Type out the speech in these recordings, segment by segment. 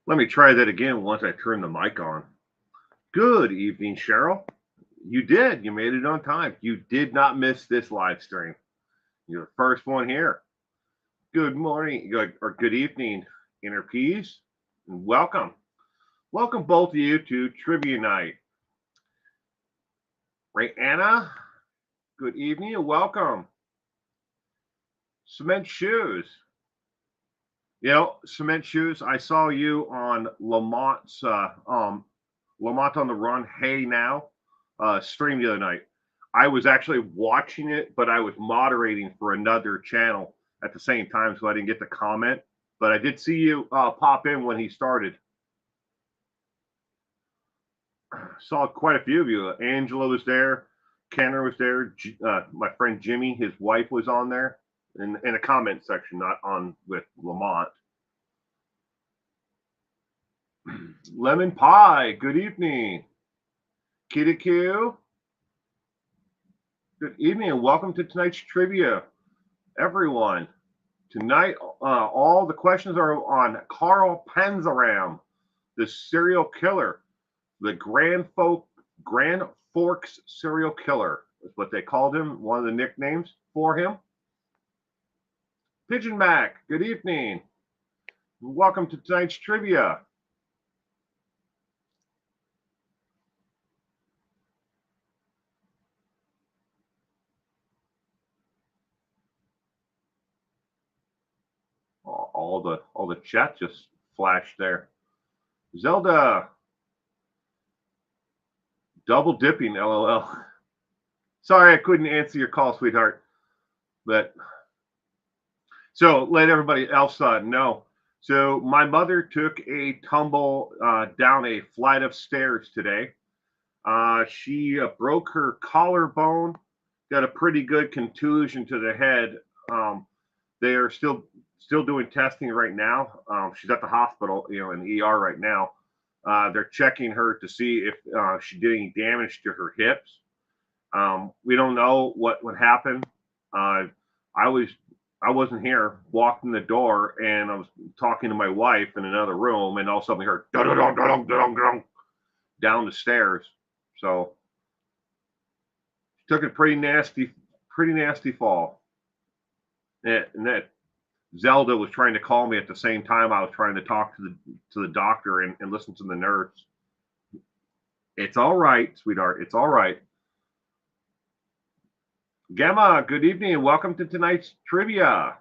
Let me try that again once I turn the mic on. Good evening, Cheryl. You did. You made it on time. You did not miss this live stream. You're the first one here. Good morning or good evening, Inner Peas, and welcome. Welcome both of you to Trivia Night. Ray Anna, good evening and welcome. Cement Shoes. Cement Shoes, I saw you on Lamont's Lamont on the Run, Hey Now, stream the other night. I was actually watching it, but I was moderating for another channel at the same time, so I didn't get to comment. But I did see you pop in when he started. Saw quite a few of you. Angela was there. Kenner was there. My friend Jimmy, his wife, was on there in a comment section, not on with Lamont. Lemon Pie, good evening. Kitty Q, good evening and welcome to tonight's trivia, everyone. Tonight, all the questions are on Carl Panzram, the serial killer, the Grand Forks serial killer is what they called him, one of the nicknames for him. Pigeon Mac, good evening. Welcome to tonight's trivia. All the chat just flashed there. Zelda, double dipping, LOL. Sorry, I couldn't answer your call, sweetheart. But so let everybody else know. So my mother took a tumble down a flight of stairs today. She broke her collarbone, got a pretty good contusion to the head. They are still doing testing right now. She's at the hospital, in the ER right now. They're checking her to see if she did any damage to her hips. We don't know what would happen. I wasn't here. Walked in the door and I was talking to my wife in another room, and all of a sudden we heard down the stairs. So took a pretty nasty fall. And that Zelda was trying to call me at the same time I was trying to talk to the doctor and listen to the nurse. It's all right, sweetheart. It's all right. Gemma, good evening and welcome to tonight's trivia.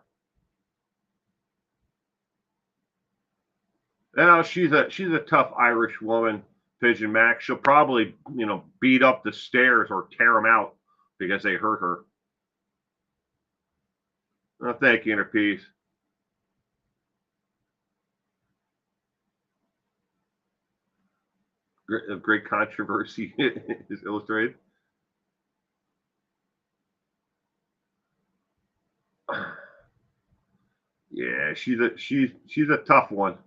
Now she's a tough Irish woman, Pigeon Mac. She'll probably beat up the stairs or tear them out because they hurt her. Oh, thank you, Inner Peace. Great controversy is illustrated. Yeah, she's a tough one,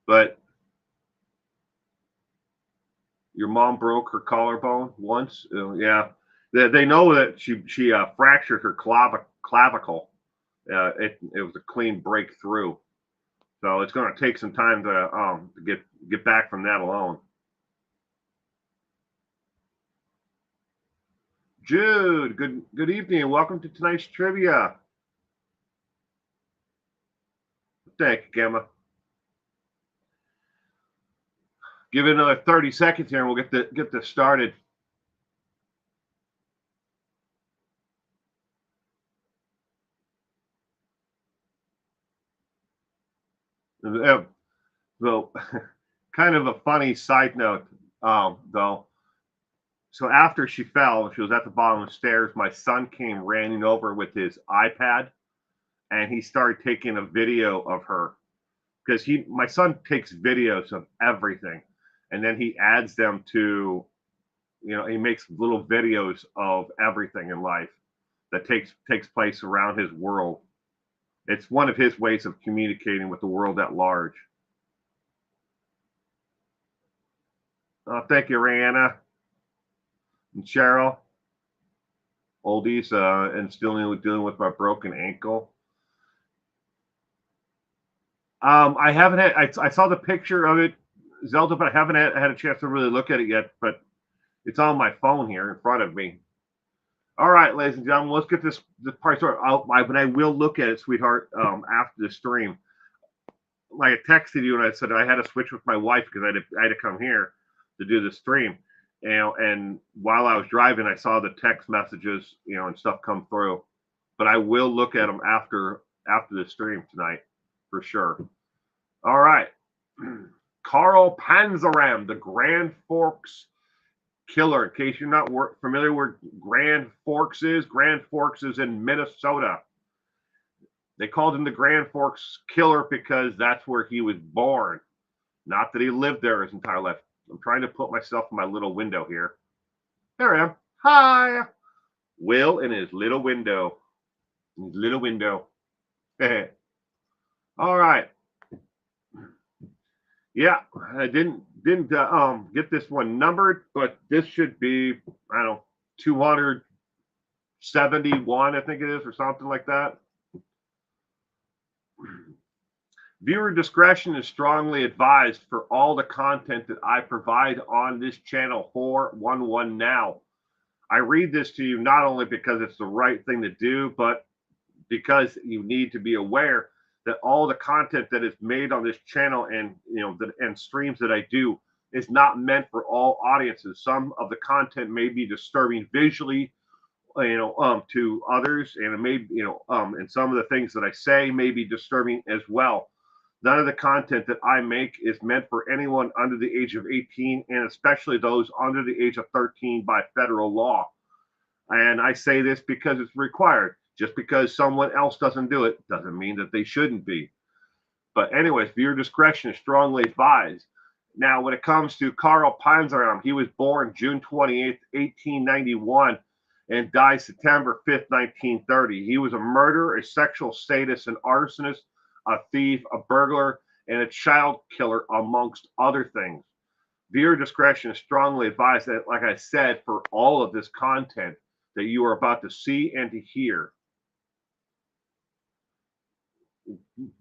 but your mom broke her collarbone once. Yeah, they know that she fractured her clavicle. It was a clean breakthrough, so it's going to take some time to get back from that alone. Jude, good evening and welcome to tonight's trivia. Thank you, Gemma. Give it another 30 seconds here and we'll get this started. So, kind of a funny side note, though. So after she fell, she was at the bottom of the stairs. My son came running over with his iPad, and he started taking a video of her because my son takes videos of everything, and then he adds them to, he makes little videos of everything in life that takes place around his world. It's one of his ways of communicating with the world at large. Thank you, Rihanna and Cheryl. Oldies and still dealing with my broken ankle. I haven't had. I saw the picture of it, Zelda, but I haven't had a chance to really look at it yet. But it's on my phone here in front of me. All right, ladies and gentlemen, let's get this part started. But I will look at it, sweetheart, after the stream. Like I texted you and I said I had to switch with my wife because I had to come here to do the stream. And while I was driving, I saw the text messages, and stuff come through. But I will look at them after the stream tonight, for sure. All right. Carl Panzram, the Grand Forks killer. In case you're not familiar with Grand Forks is in Minnesota. They called him the Grand Forks killer because that's where he was born. Not that he lived there his entire life. I'm trying to put myself in my little window here. There I am. Hi. Will in his little window. All right. Yeah, I didn't get this one numbered, but this should be, I don't know, 271, I think it is, or something like that. Viewer discretion is strongly advised for all the content that I provide on this channel 411 now. I read this to you not only because it's the right thing to do, but because you need to be aware that all the content that is made on this channel and and streams that I do is not meant for all audiences. Some of the content may be disturbing visually, to others, and it may, and some of the things that I say may be disturbing as well. None of the content that I make is meant for anyone under the age of 18, and especially those under the age of 13 by federal law. And I say this because it's required. Just because someone else doesn't do it doesn't mean that they shouldn't be. But anyways, viewer discretion is strongly advised. Now, when it comes to Carl Panzram, he was born June 28th, 1891, and died September 5th, 1930. He was a murderer, a sexual sadist, an arsonist, a thief, a burglar, and a child killer, amongst other things. Viewer discretion is strongly advised that, like I said, for all of this content that you are about to see and to hear.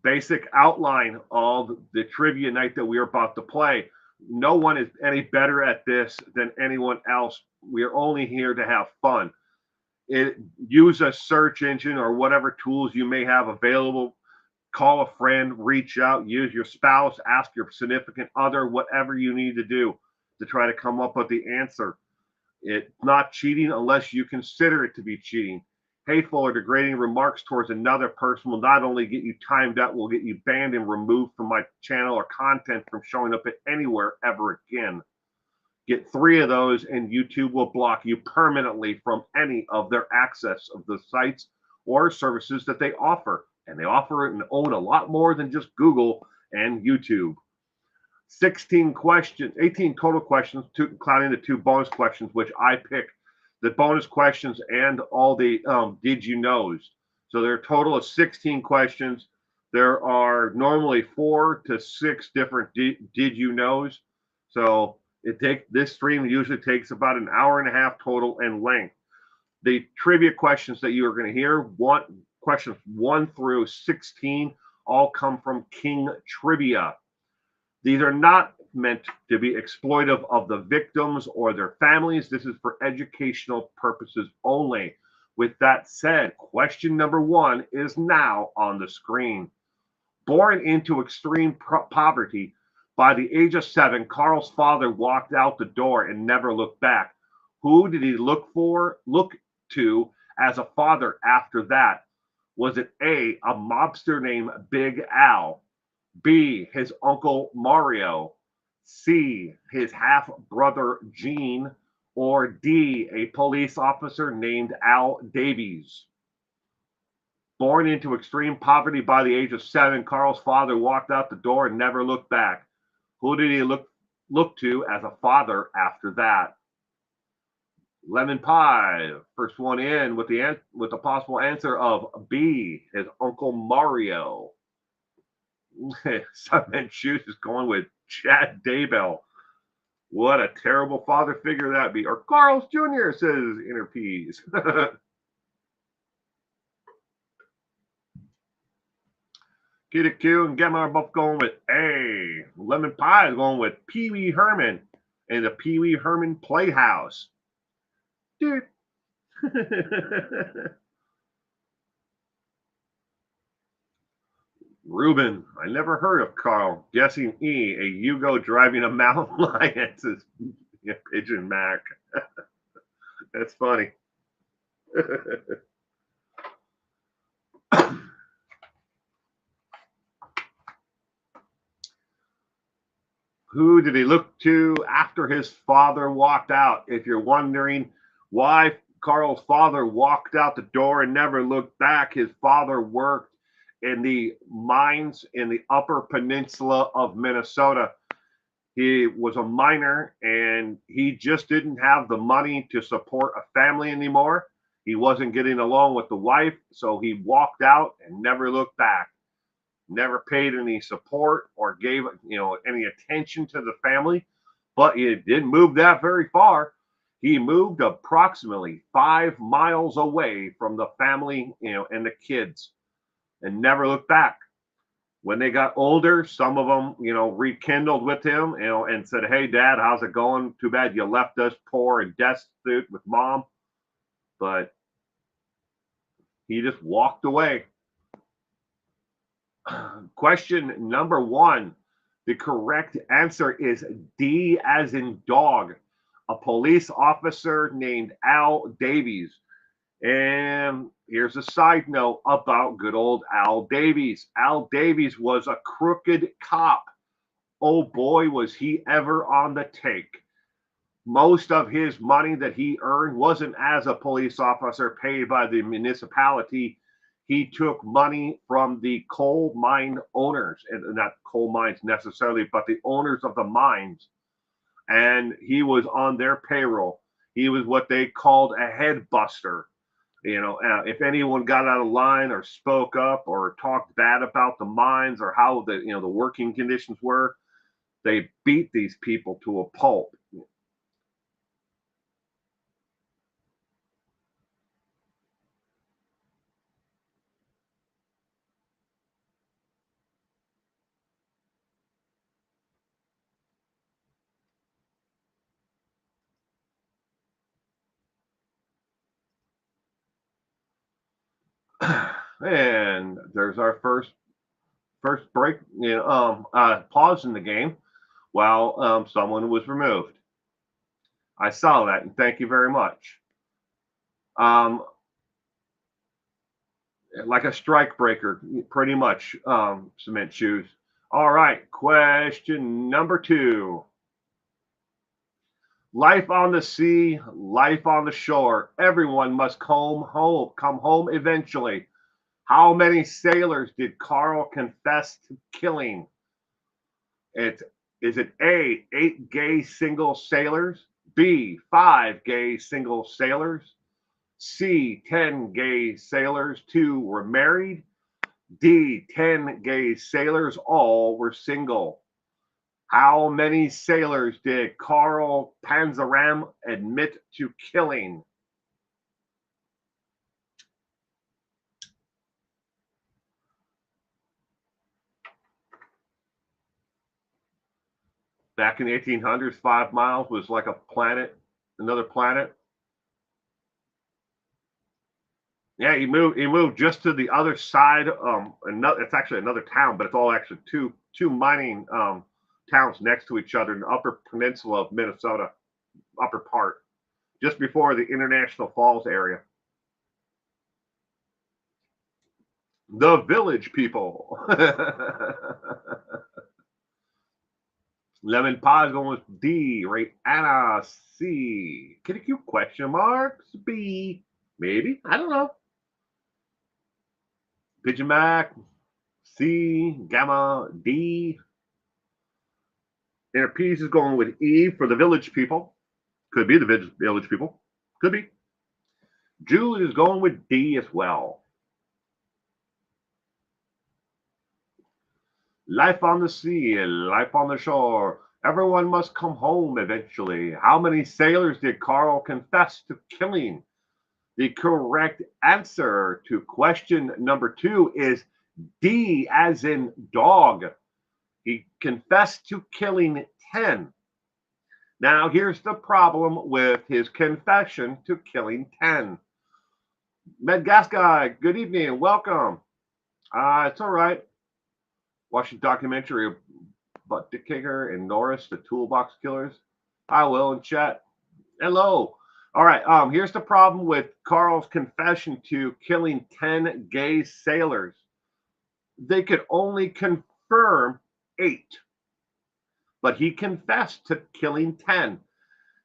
Basic outline of the trivia night that we are about to play. No one is any better at this than anyone else. We are only here to have fun. Use a search engine or whatever tools you may have available. Call a friend, reach out, use your spouse, ask your significant other, whatever you need to do to try to come up with the answer. It's not cheating unless you consider it to be cheating. Hateful or degrading remarks towards another person will not only get you timed out, will get you banned and removed from my channel or content from showing up at anywhere ever again. Get 3 of those and YouTube will block you permanently from any of their access of the sites or services that they offer. And they offer and own a lot more than just Google and YouTube. 18 total questions, including the 2 bonus questions, which I picked. The bonus questions and all the did you knows. So there are a total of 16 questions. There are normally 4 to 6 different did you knows. So this stream usually takes about an hour and a half total in length. The trivia questions that you are going to hear, questions 1 through 16, all come from King Trivia. These are not meant to be exploitive of the victims or their families. This is for educational purposes only. With that said, question number 1 is now on the screen. Born into extreme poverty, by the age of 7, Carl's father walked out the door and never looked back. Who did he look to as a father after that? Was it A, a mobster named Big Al, B, his uncle Mario, C, his half-brother Gene, or D, a police officer named Al Davies? Born into extreme poverty by the age of 7, Carl's father walked out the door and never looked back. Who did he look to as a father after that? Lemon pie. First one in with the possible answer of B, his uncle Mario. Sunman Shoes is going with Chad Daybell. What a terrible father figure that'd be. Or Carl's Jr., says Inner Peas. Kitty Q and Gemma are both going with A. Lemon Pie is going with Pee Wee Herman and the Pee Wee Herman Playhouse. Dude. Ruben, I never heard of Carl. Guessing E, a Yugo driving a mountain lion, says Pigeon Mac. That's funny. Who did he look to after his father walked out? If you're wondering why Carl's father walked out the door and never looked back, his father worked in the mines in the Upper Peninsula of Minnesota. He was a miner and he just didn't have the money to support a family anymore. He wasn't getting along with the wife, so he walked out and never looked back. Never paid any support or gave any attention to the family, but he didn't move that very far. He moved approximately 5 miles away from the family, and the kids, and never looked back. When they got older, some of them, rekindled with him, and said, "Hey, Dad, how's it going? Too bad you left us poor and destitute with Mom." But he just walked away. Question number 1. The correct answer is D as in dog. A police officer named Al Davies. And here's a side note about good old Al Davies. Al Davies was a crooked cop. Oh boy, was he ever on the take. Most of his money that he earned wasn't as a police officer paid by the municipality. He took money from the coal mine owners, and not coal mines necessarily, but the owners of the mines. And he was on their payroll. He was what they called a head buster. If anyone got out of line or spoke up or talked bad about the mines or how the working conditions were, they beat these people to a pulp. And there's our first break, pause in the game while someone was removed. I saw that, and thank you very much. Like a strike breaker, pretty much, Cement Shoes. All right, question number 2. Life on the sea, life on the shore. Everyone must come home eventually. How many sailors did Carl confess to killing? Is it A, 8 gay single sailors, B, 5 gay single sailors, C, 10 gay sailors, 2 were married, D, 10 gay sailors, all were single? How many sailors did Carl Panzram admit to killing? Back in the 1800s, 5 miles was like a planet, another planet. Yeah, he moved just to the other side. It's actually another town, but it's all actually two mining towns next to each other in the Upper Peninsula of Minnesota, upper part, just before the International Falls area. The Village People. Lemon Pie is going with D. Right, Anna, C. Kitty Q, question marks, B. Maybe, I don't know. Pigeon Mac, C. Gamma, D. Inner Peace is going with E for the Village People. Could be the Village People. Could be. Julie is going with D as well. Life on the sea, life on the shore. Everyone must come home eventually. How many sailors did Carl confess to killing? The correct answer to question number 2 is D as in dog. He confessed to killing 10. Now, here's the problem with his confession to killing 10. Medgasky, good evening and welcome. It's all right. Watching documentary about Dick Kicker and Norris, the Toolbox Killers. I will in chat. Hello. All right. Here's the problem with Carl's confession to killing 10 gay sailors. They could only confirm 8, but he confessed to killing 10.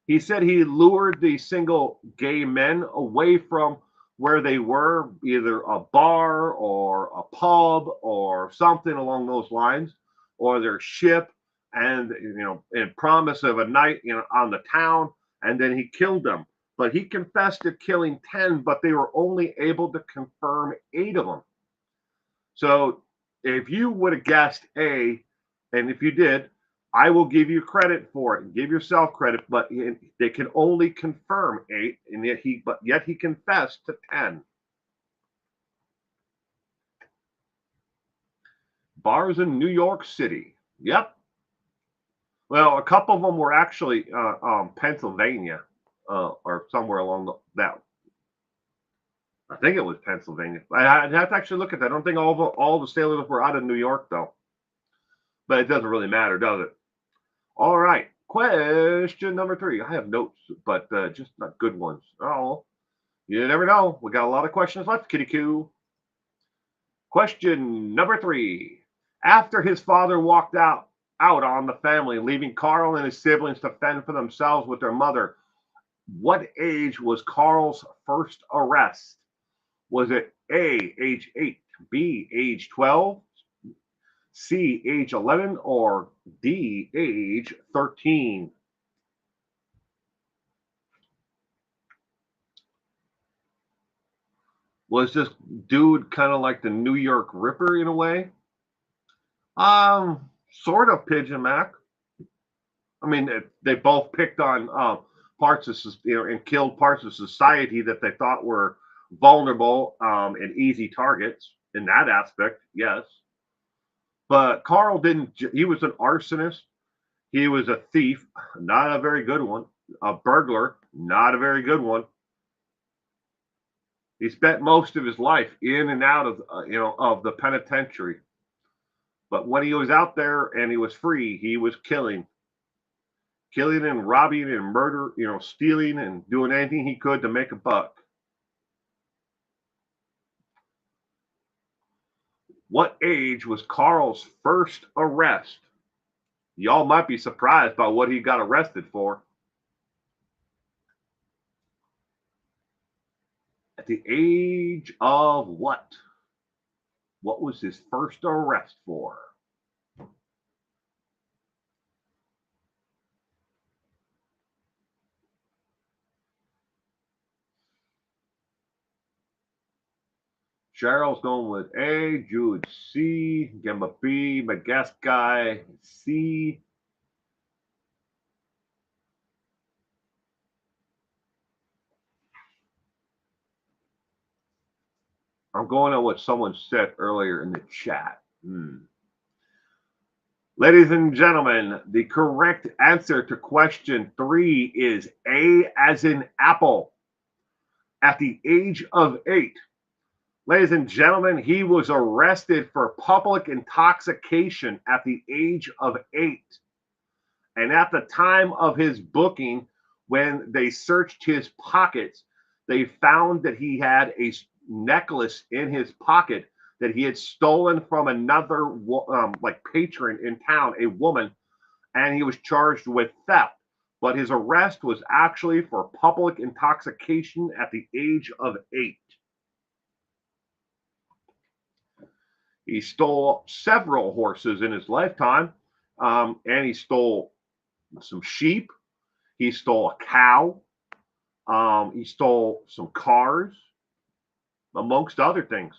He said he lured the single gay men away from where they were, either a bar or a pub or something along those lines, or their ship, and in promise of a night on the town, and then he killed them. But he confessed to killing 10, but they were only able to confirm 8 of them. So if you would have guessed A, and if you did, I will give you credit for it. Give yourself credit, but they can only confirm 8, and yet he confessed to 10. Bars in New York City. Yep. Well, a couple of them were actually Pennsylvania, or somewhere along that. I think it was Pennsylvania. I'd have to actually look at that. I don't think all the sailors were out of New York, though. But it doesn't really matter, does it? All right. Question number 3. I have notes, but just not good ones. Oh, you never know. We got a lot of questions left, Kitty Coo. Question number 3. After his father walked out on the family, leaving Carl and his siblings to fend for themselves with their mother, what age was Carl's first arrest? Was it A, age 8, B, age 12, C, age 11, or D, age 13? Was this dude kind of like the New York Ripper in a way? Sort of, Pigeon Mac. I mean, they both picked on parts of, and killed parts of society that they thought were vulnerable and easy targets. In that aspect, yes. But Carl didn't. He was an arsonist. He was a thief, not a very good one. A burglar, not a very good one. He spent most of his life in and out of of the penitentiary. But when he was out there and he was free, he was killing and robbing and murder, stealing and doing anything he could to make a buck. What age was Carl's first arrest? Y'all might be surprised by what he got arrested for. At the age of what? What was his first arrest for? Cheryl's going with A, Jude C, Gemma B, Medgasky C. I'm going on what someone said earlier in the chat. Ladies and gentlemen, the correct answer to question 3 is A as in apple. At the age of 8, ladies and gentlemen, he was arrested for public intoxication at the age of 8. And at the time of his booking, when they searched his pockets, they found that he had a necklace in his pocket that he had stolen from another patron in town, a woman, and he was charged with theft. But his arrest was actually for public intoxication at the age of 8. He stole several horses in his lifetime, and he stole some sheep. He stole a cow. He stole some cars, amongst other things.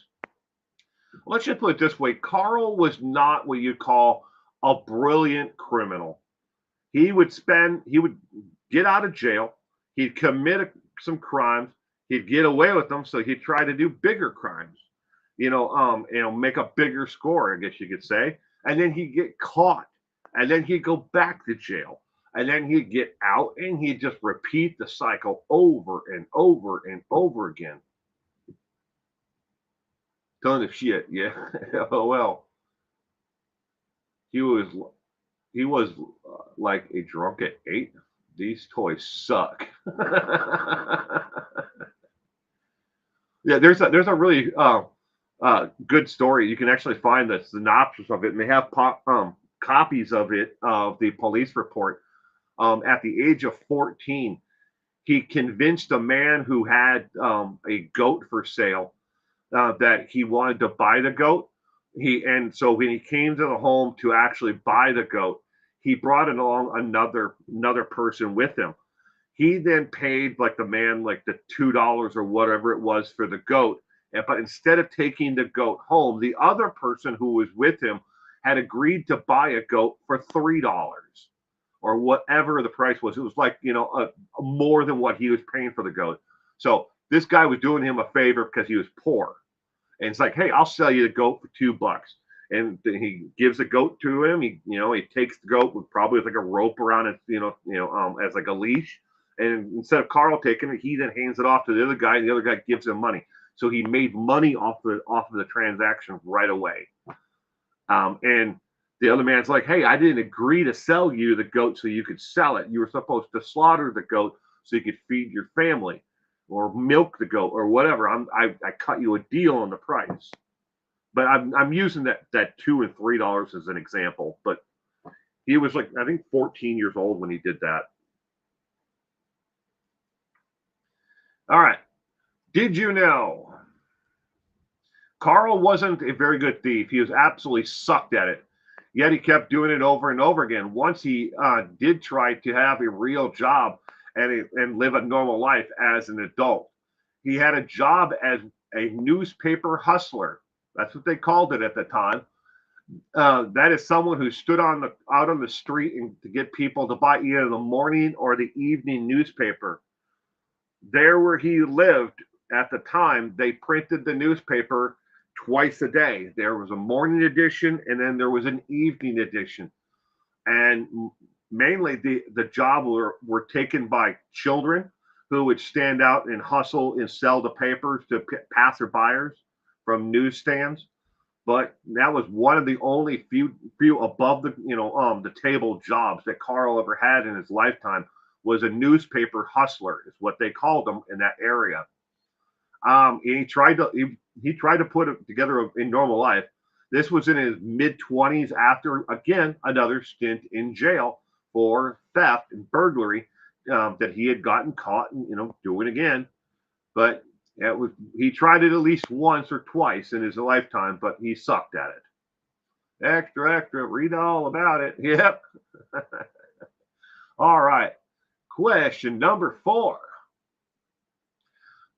Let's just put it this way. Carl was not what you'd call a brilliant criminal. He would get out of jail. He'd commit some crimes. He'd get away with them, so he'd try to do bigger crimes. make a bigger score, I guess you could say. And then he'd get caught, and then he'd go back to jail, and then he'd get out, and he'd just repeat the cycle over and over and over again. Ton of shit, yeah. Oh well, he was like a drunk at 8. These toys suck. Yeah, there's a really good story. You can actually find the synopsis of it, and they have copies of it, of the police report. At the age of 14, he convinced a man who had a goat for sale that he wanted to buy the goat. So when he came to the home to actually buy the goat, he brought along another person with him. He then paid like the man like the $2 or whatever it was for the goat. But instead of taking the goat home, the other person who was with him had agreed to buy a goat for $3 or whatever the price was. It was like, more than what he was paying for the goat. So this guy was doing him a favor because he was poor. And it's like, hey, I'll sell you the goat for $2. And then he gives the goat to him. He takes the goat with probably like a rope around it, as like a leash. And instead of Carl taking it, he then hands it off to the other guy, and the other guy gives him money. So he made money off of the transaction right away. And the other man's like, hey, I didn't agree to sell you the goat so you could sell it. You were supposed to slaughter the goat so you could feed your family or milk the goat or whatever. I cut you a deal on the price. But I'm using that $2 and $3 as an example. But he was like, I think 14 years old when he did that. All right. Did you know Carl wasn't a very good thief? He was absolutely sucked at it. Yet he kept doing it over and over again. Once he did try to have a real job and live a normal life as an adult. He had a job as a newspaper hustler. That's what they called it at the time. That is someone who stood out on the street to get people to buy either the morning or the evening newspaper. There where he lived at the time, they printed the newspaper twice a day. There was a morning edition and then there was an evening edition. And mainly the job were taken by children who would stand out and hustle and sell the papers to passerbyers from newsstands. But that was one of the only few above the table jobs that Carl ever had in his lifetime. Was a newspaper hustler, is what they called him in that area. He tried to put it together in normal life. This was in his mid-20s after, again, another stint in jail for theft and burglary that he had gotten caught and doing again. But he tried it at least once or twice in his lifetime, but he sucked at it. Extra, read all about it. Yep. All right. Question number 4.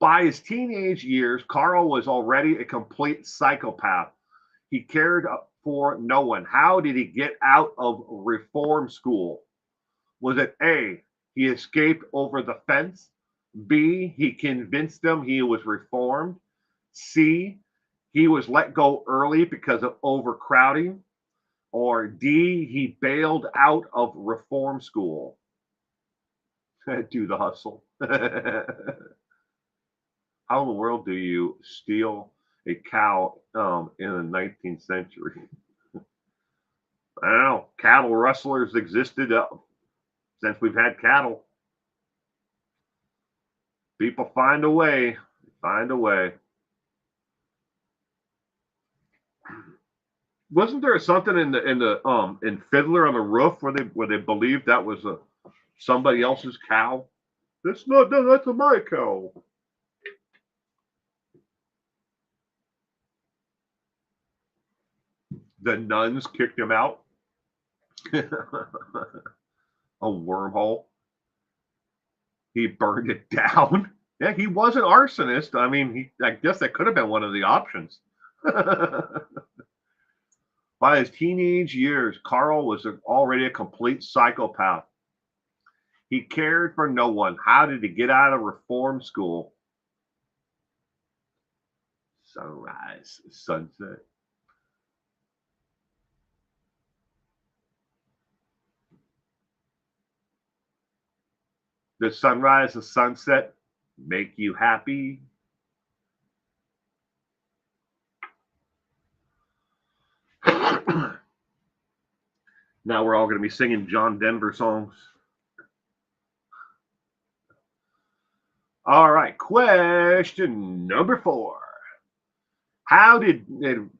By his teenage years, Carl was already a complete psychopath. He cared for no one. How did he get out of reform school? Was it A, he escaped over the fence? B, he convinced them he was reformed? C, he was let go early because of overcrowding? Or D, he bailed out of reform school? Do the hustle. How in the world do you steal a cow in the 19th century? I don't know. Cattle rustlers existed since we've had cattle. People find a way. Find a way. Wasn't there something in Fiddler on the Roof where they believed that was somebody else's cow? That's my cow. The nuns kicked him out. A wormhole. He burned it down. Yeah, he was an arsonist. I mean, I guess that could have been one of the options. By his teenage years, Carl was already a complete psychopath. He cared for no one. How did he get out of reform school? Sunrise, sunset. The sunrise, the sunset make you happy? Now we're all going to be singing John Denver songs. All right, question number 4. How did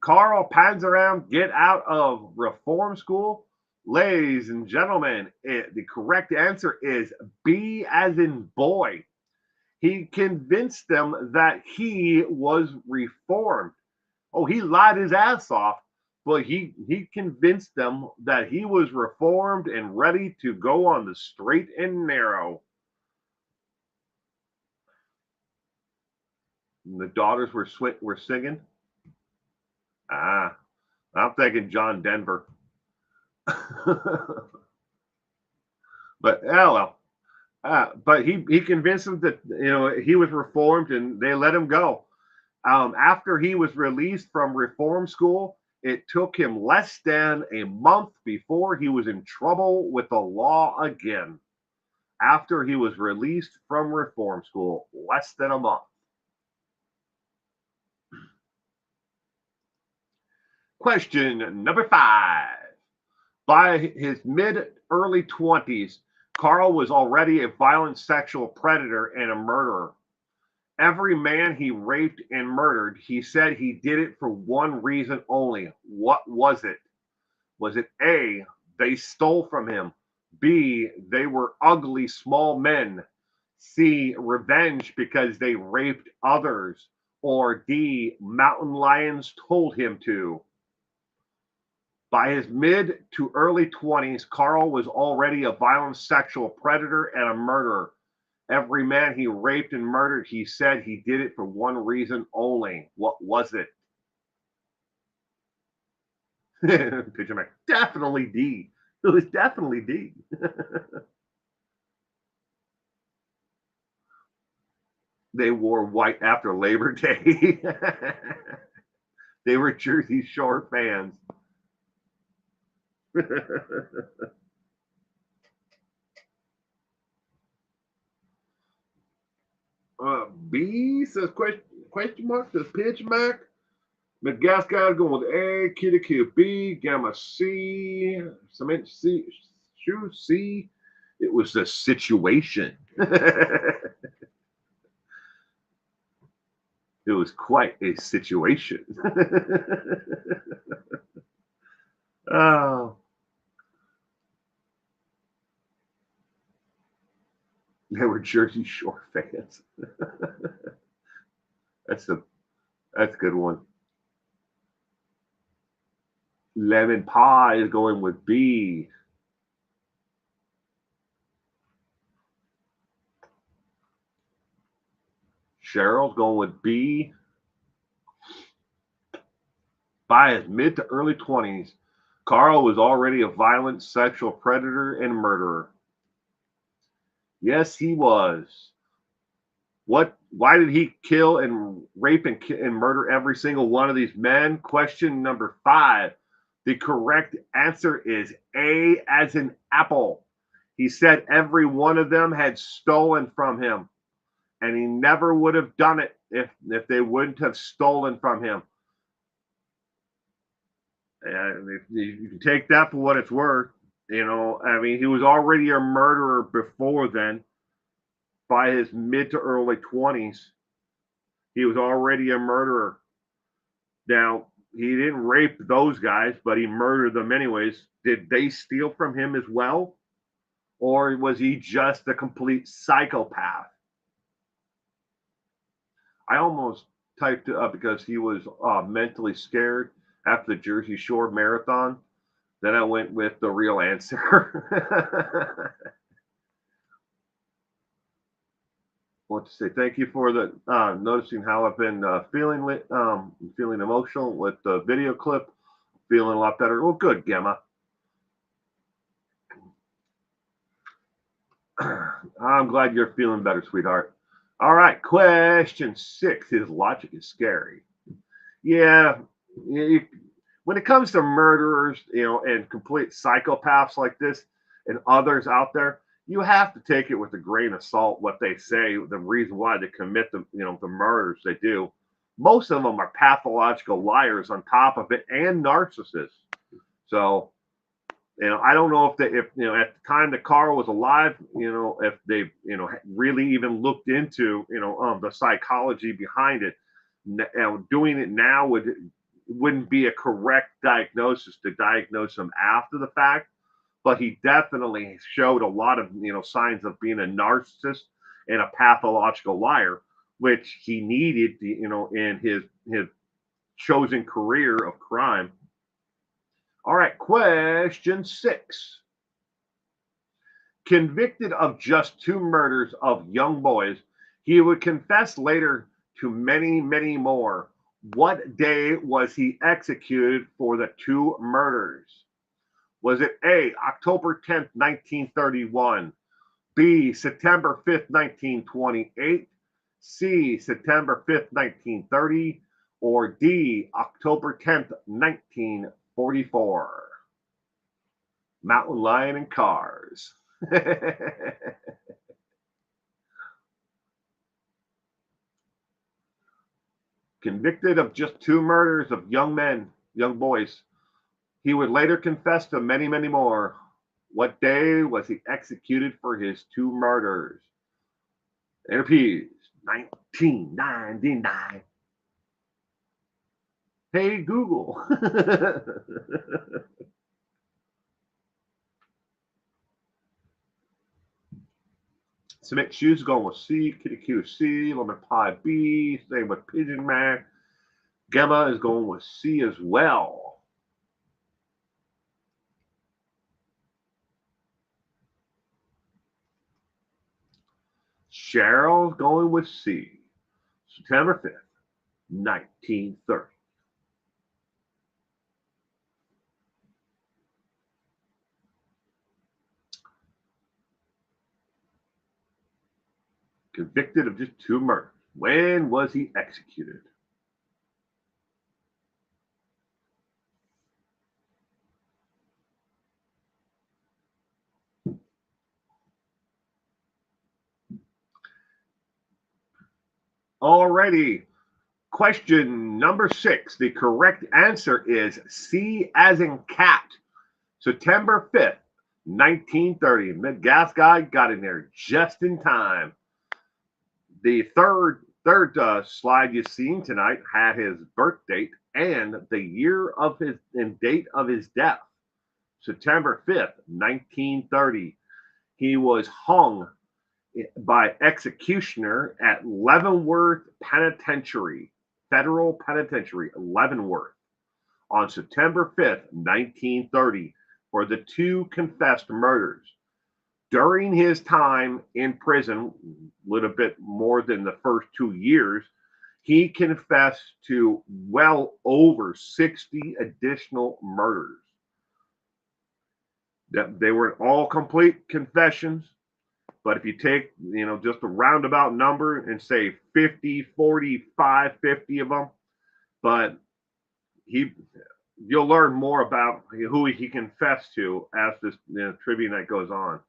Carl Panzram get out of reform school? Ladies and gentlemen, the correct answer is B as in boy. He convinced them that he was reformed. Oh, he lied his ass off, but he convinced them that he was reformed and ready to go on the straight and narrow. And the daughters were singing. I'm thinking John Denver. But well, but he convinced them that he was reformed, and they let him go. After he was released from reform school, it took him less than a month before he was in trouble with the law again. After he was released from reform school, less than a month. Question number 5. By his mid-early 20s, Carl was already a violent sexual predator and a murderer. Every man he raped and murdered, he said he did it for one reason only. What was it? Was it A, they stole from him? B, they were ugly small men? C, revenge because they raped others? Or D, mountain lions told him to? By his mid to early 20s, Carl was already a violent sexual predator and a murderer. Every man he raped and murdered, he said he did it for one reason only. What was it? Picture Mac. Definitely D. It was definitely D. They wore white after Labor Day. They were Jersey Shore fans. B says question mark, says pitch Mac. McGascard going with A, Kitty Q B, Gamma C, Cement C, Shoe C. It was the situation. It was quite a situation. Oh. They were Jersey Shore fans. That's a good one. Lemon Pie is going with B. Cheryl's going with B. By his mid to early 20s, Carl was already a violent sexual predator and murderer. Yes, he was. Why did he kill and rape and murder every single one of these men? Question number 5. The correct answer is A as in apple. He said every one of them had stolen from him, and he never would have done it if they wouldn't have stolen from him. And if you can take that for what it's worth, I mean, he was already a murderer before then. By his mid to early 20s, he was already a murderer. Now, he didn't rape those guys, but he murdered them anyways. Did they steal from him as well? Or was he just a complete psychopath? I almost typed it up because he was mentally scared after the Jersey Shore Marathon. Then I went with the real answer. I want to say thank you for the noticing how I've been feeling emotional with the video clip. Feeling a lot better. Well, good, Gemma. I'm glad you're feeling better, sweetheart. All right, question 6. His logic is scary. Yeah, you, when it comes to murderers, and complete psychopaths like this and others out there, you have to take it with a grain of salt what they say, the reason why they commit the murders they do. Most of them are pathological liars on top of it and narcissists. So, I don't know if at the time that Carl was alive, if they, really even looked into, the psychology behind it. Doing it now wouldn't be a correct diagnosis to diagnose him after the fact, but he definitely showed a lot of signs of being a narcissist and a pathological liar, which he needed in his chosen career of crime. All right, question 6. Convicted of just 2 murders of young boys, he would confess later to many, many more. What day was he executed for the 2 murders? Was it A, October 10th, 1931, B, September 5th, 1928, C, September 5th, 1930, or D, October 10th, 1944? Mountain Lion and Cars. Convicted of just 2 murders of young boys, he would later confess to many, many more. What day was he executed for his 2 murders? It appears 1999. Hey, Google. Cement Shoes going with C, Kitty Q C, Lemon Pie B, same with Pigeon Mac. Gemma is going with C as well. Cheryl's going with C. September 5th, 1930. Convicted of just 2 murders. When was he executed? Alrighty. Question number 6. The correct answer is C as in cat. September 5th, 1930. The gas guy got in there just in time. The third slide you've seen tonight had his birth date and the year of his and date of his death. September 5th, 1930. He was hung by executioner at Leavenworth Penitentiary, Federal Penitentiary, Leavenworth, on September 5th, 1930, for the 2 confessed murders. During his time in prison, a little bit more than the first 2 years, he confessed to well over 60 additional murders. They were all complete confessions. But if you take, just a roundabout number and say 50, 45, 50 of them, but you'll learn more about who he confessed to as this trivia night goes on.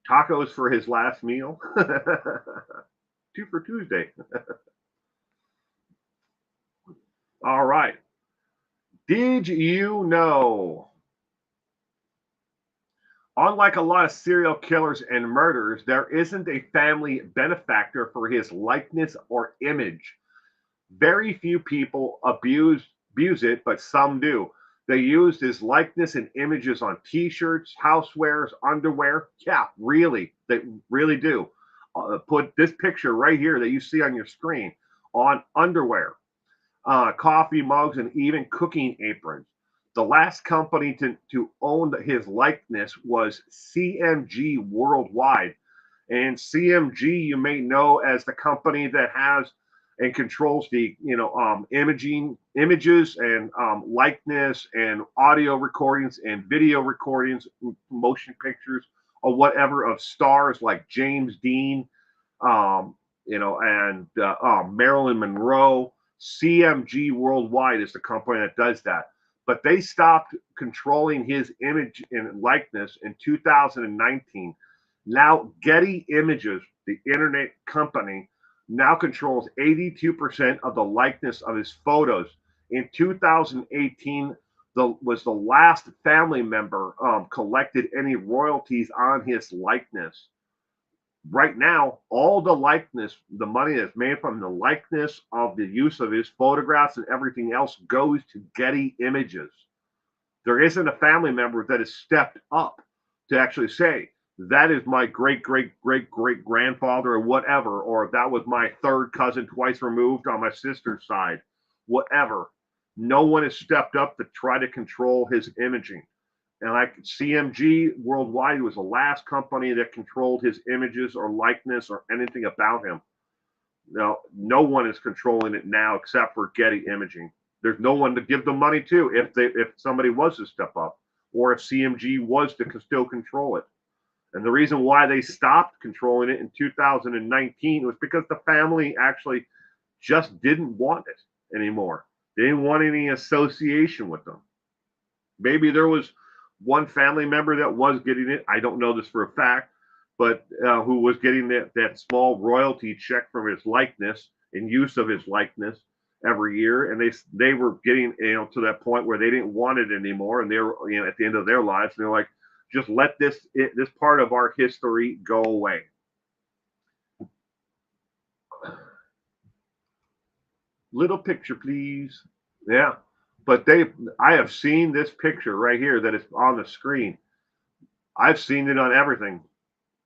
Tacos for his last meal. 2 for Tuesday. All right. Did you know? Unlike a lot of serial killers and murderers, there isn't a family benefactor for his likeness or image. Very few people abuse it, but some do. They used his likeness and images on T-shirts, housewares, underwear. Yeah, really, they really do. Put this picture right here that you see on your screen on underwear, coffee mugs, and even cooking aprons. The last company to own his likeness was CMG Worldwide. And CMG, you may know as the company that has and controls the images and likeness and audio recordings and video recordings, motion pictures or whatever of stars like James Dean, and Marilyn Monroe, CMG Worldwide is the company that does that. But they stopped controlling his image and likeness in 2019. Now, Getty Images, the internet company, now controls 82% of the likeness of his photos. In 2018, was the last family member collected any royalties on his likeness. Right now, all the likeness, the money that's made from the likeness of the use of his photographs and everything else goes to Getty Images. There isn't a family member that has stepped up to actually say, that is my great, great, great, great grandfather or whatever, or that was my third cousin twice removed on my sister's side, whatever. No one has stepped up to try to control his imaging. And like CMG Worldwide was the last company that controlled his images or likeness or anything about him. Now, no one is controlling it now except for Getty Imaging. There's no one to give the money to if somebody was to step up, or if CMG was to still control it. And the reason why they stopped controlling it in 2019 was because the family actually just didn't want it anymore. They didn't want any association with them. Maybe there was one family member that was getting it. I don't know this for a fact, but who was getting that small royalty check from his likeness and use of his likeness every year, and they were getting to that point where they didn't want it anymore, and they were at the end of their lives, and they're like, just let this part of our history go away. Little picture, please. Yeah, but I have seen this picture right here that is on the screen. I've seen it on everything.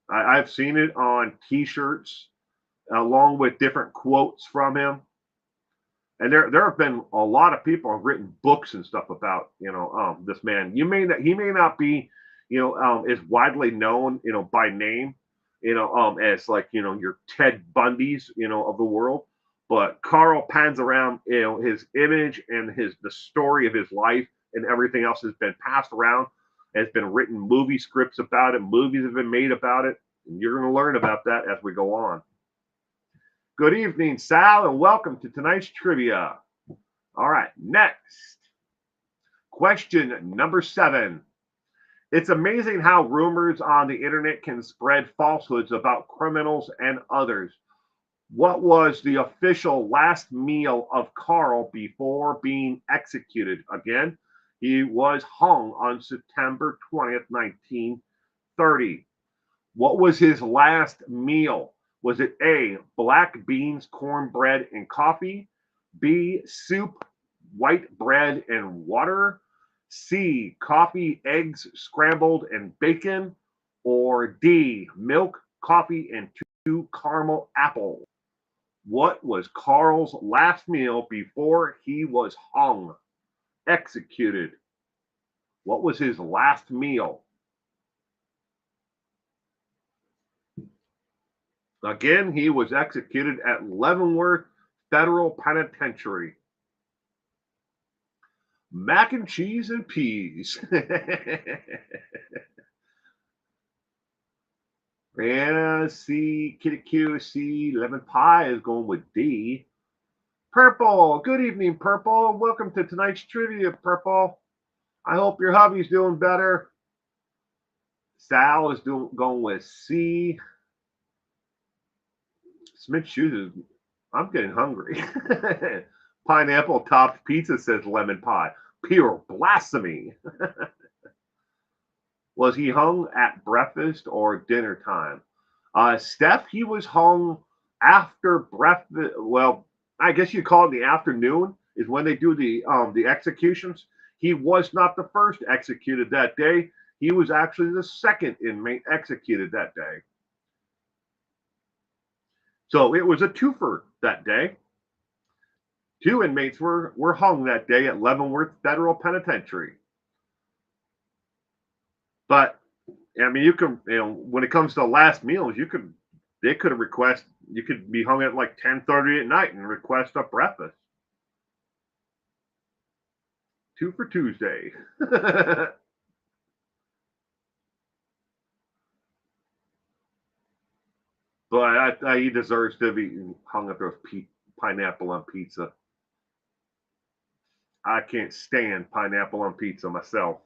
I've seen it on T-shirts, along with different quotes from him. And there have been a lot of people have written books and stuff about this man. He may not be as widely known by name as like your Ted Bundys of the world, but Carl Panzram, his image and the story of his life and everything else has been passed around, has been written movie scripts about it, movies have been made about it, and you're going to learn about that as we go on. Good evening, Sal, and welcome to tonight's trivia. All right, next. Question number 7. It's amazing how rumors on the internet can spread falsehoods about criminals and others. What was the official last meal of Carl before being executed? Again, he was hung on September 20th, 1930. What was his last meal? Was it A, black beans, cornbread, and coffee? B, soup, white bread, and water? C, coffee, eggs, scrambled, and bacon? Or D, milk, coffee, and 2 caramel apples? What was Carl's last meal before he was hung, executed? What was his last meal? Again, he was executed at Leavenworth Federal Penitentiary. Mac and cheese and peas. And C, Kitty Q, C, lemon pie is going with D. Purple, good evening, Purple. Welcome to tonight's trivia, Purple. I hope your hubby's doing better. Sal is going with C. Smith Shoes is, I'm getting hungry. Pineapple topped pizza, says lemon pie. Pure blasphemy. Was he hung at breakfast or dinner time? Steph, he was hung after breakfast. Well, I guess you call it the afternoon is when they do the executions. He was not the first executed that day. He was actually the second inmate executed that day. So it was a twofer that day. 2 inmates were hung that day at Leavenworth Federal Penitentiary. But I mean, you can, when it comes to last meals, they could request, you could be hung at like 10:30 at night and request a breakfast. 2 for Tuesday. But he deserves to be hung up with pineapple on pizza. I can't stand pineapple on pizza myself.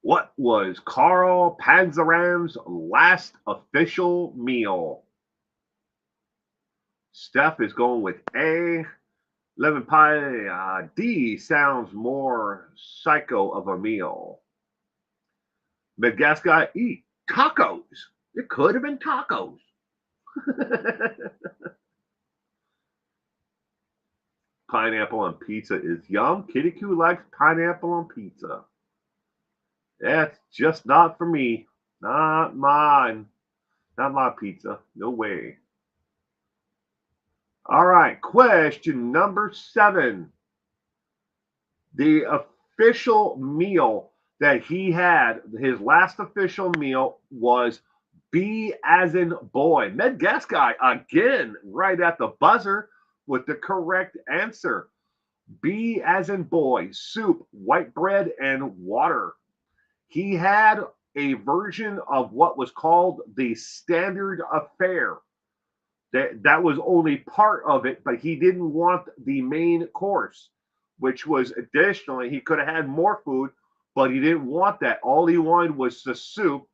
What was Carl Panzram's last official meal? Steph is going with A. Lemon pie. D sounds more psycho of a meal. Madagascar eat tacos. It could have been tacos. Pineapple on pizza is yum. Kitty Coo likes pineapple on pizza. That's just not for me. Not mine. Not my pizza. No way. All right. Question number 7. The official meal that he had, his last official meal was B as in boy. Medgasky again, right at the buzzer with the correct answer. B as in boy, soup, white bread, and water. He had a version of what was called the standard affair. That was only part of it, but he didn't want the main course, which was additionally, he could have had more food, but he didn't want that. All he wanted was the soup.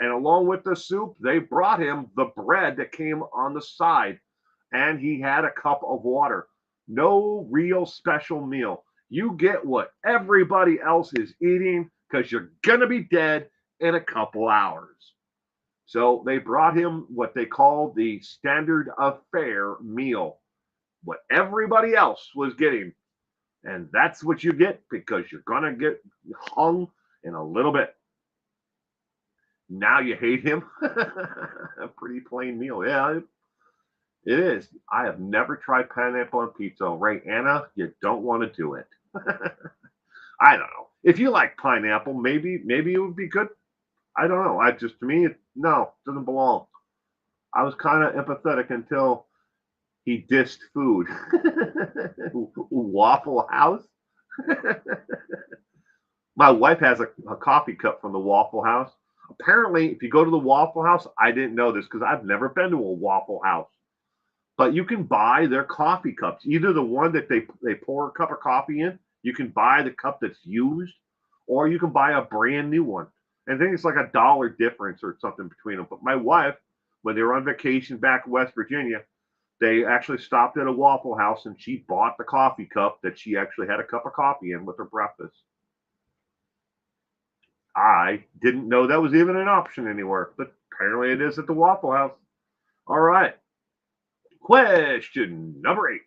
And along with the soup, they brought him the bread that came on the side, and he had a cup of water. No real special meal. You get what everybody else is eating because you're going to be dead in a couple hours. So they brought him what they called the standard affair meal, what everybody else was getting. And that's what you get because you're going to get hung in a little bit. Now you hate him. A pretty plain meal. Yeah, it is. I have never tried pineapple on pizza. Right, Anna? You don't want to do it. I don't know. If you like pineapple, maybe it would be good. I don't know. To me, no, it doesn't belong. I was kind of empathetic until he dissed food. Waffle House. My wife has a coffee cup from the Waffle House. Apparently, if you go to the Waffle House, I didn't know this because I've never been to a Waffle House. But you can buy their coffee cups, either the one that they pour a cup of coffee in, you can buy the cup that's used, or you can buy a brand new one. And I think it's like $1 difference or something between them. But my wife, when they were on vacation back in West Virginia, they actually stopped at a Waffle House and she bought the coffee cup that she actually had a cup of coffee in with her breakfast. I didn't know that was even an option anywhere, but apparently it is at the Waffle House. All right. Question number 8.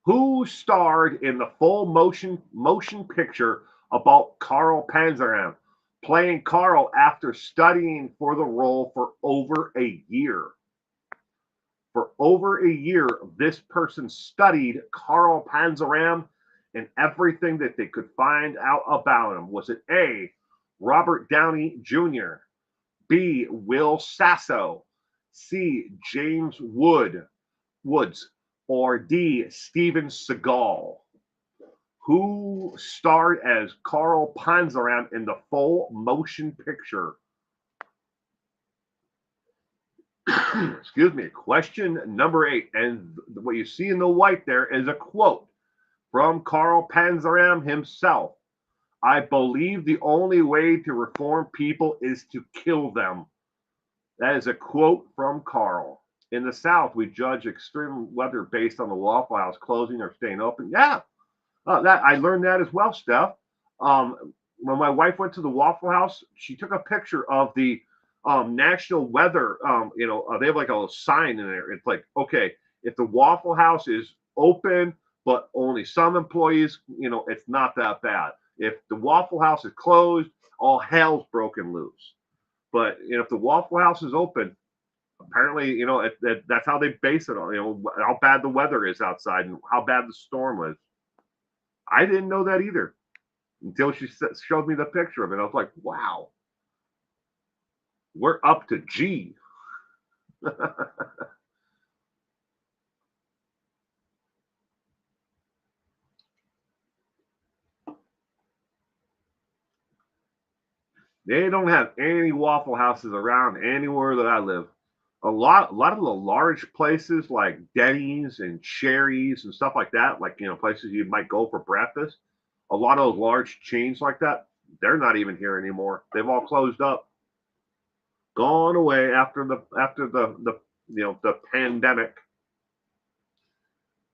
Who starred in the full motion picture about Carl Panzram, playing Carl after studying for the role for over a year? For over a year, this person studied Carl Panzram and everything that they could find out about him. Was it A, Robert Downey Jr., B, Will Sasso, C, James Woods, or D, Steven Seagal? Who starred as Carl Panzram in the full motion picture? Excuse me. Question number 8. And what you see in the white there is a quote from Carl Panzram himself. I believe the only way to reform people is to kill them. That is a quote from Carl. In the South, we judge extreme weather based on the Waffle House closing or staying open. Yeah, that I learned that as well, Steph. When my wife went to the Waffle House, she took a picture of the national weather. They have like a sign in there. It's like, okay, if the Waffle House is open but only some employees, it's not that bad. If the Waffle House is closed, all hell's broken loose. But if the Waffle House is open, apparently, that's how they base it on, how bad the weather is outside and how bad the storm was. I didn't know that either until she showed me the picture of it. I was like, wow, we're up to G. They don't have any Waffle Houses around anywhere that I live. A lot of the large places like Denny's and Sherry's and stuff like that, like places you might go for breakfast. A lot of those large chains like that, they're not even here anymore. They've all closed up, gone away after the pandemic.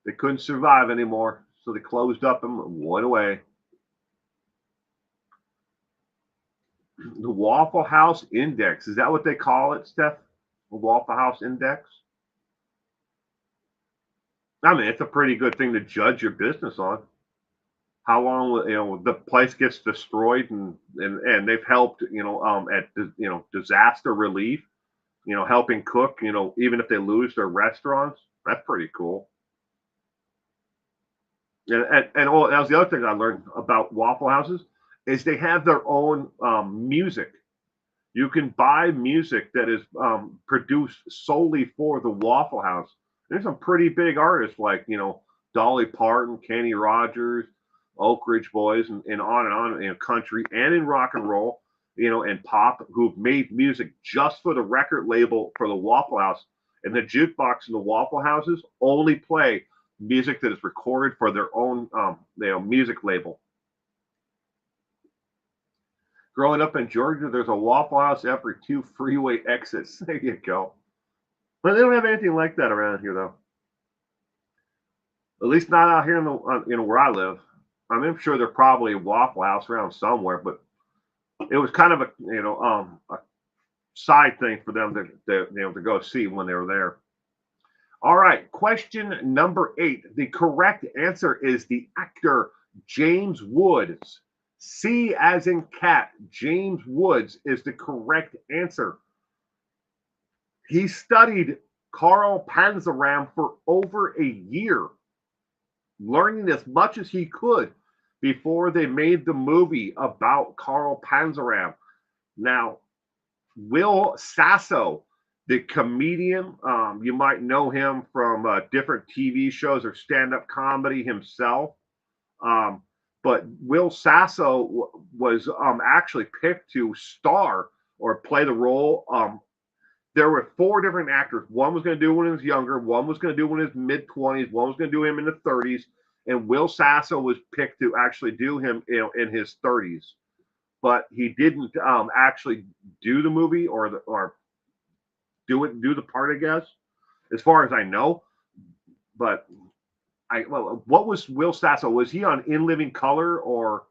They couldn't survive anymore, so they closed up and went away. The Waffle House Index, is that what they call it, Steph? The Waffle House Index? I mean, it's a pretty good thing to judge your business on. How long the place gets destroyed, and they've helped at disaster relief, helping cook, even if they lose their restaurants. That's pretty cool. And oh, that was the other thing I learned about Waffle Houses is they have their own music. You can buy music that is produced solely for the Waffle House. There's some pretty big artists like Dolly Parton, Kenny Rogers, Oak Ridge Boys, and on in country and in rock and roll, and pop, who've made music just for the record label for the Waffle House. And the jukebox in the Waffle Houses only play music that is recorded for their own music label. Growing up in Georgia, there's a Waffle House every 2 freeway exits. There you go. But they don't have anything like that around here, though. At least not out here in the where I live. I mean, I'm sure there's probably a Waffle House around somewhere, but it was kind of a side thing for them to go see when they were there. All right, question number 8. The correct answer is the actor James Woods. C as in cat. James Woods is the correct answer. He studied Carl Panzram for over a year, learning as much as he could before they made the movie about Carl Panzram. Now, Will Sasso, the comedian, you might know him from different TV shows or stand-up comedy himself. But Will Sasso was actually picked to star or play the role. There were 4 different actors. One was going to do it when he was younger. One was going to do it in his mid-20s. One was going to do him in the 30s. And Will Sasso was picked to actually do him in his 30s. But he didn't actually do the movie or do the part, I guess, as far as I know. But what was Will Sasso? Was he on In Living Color or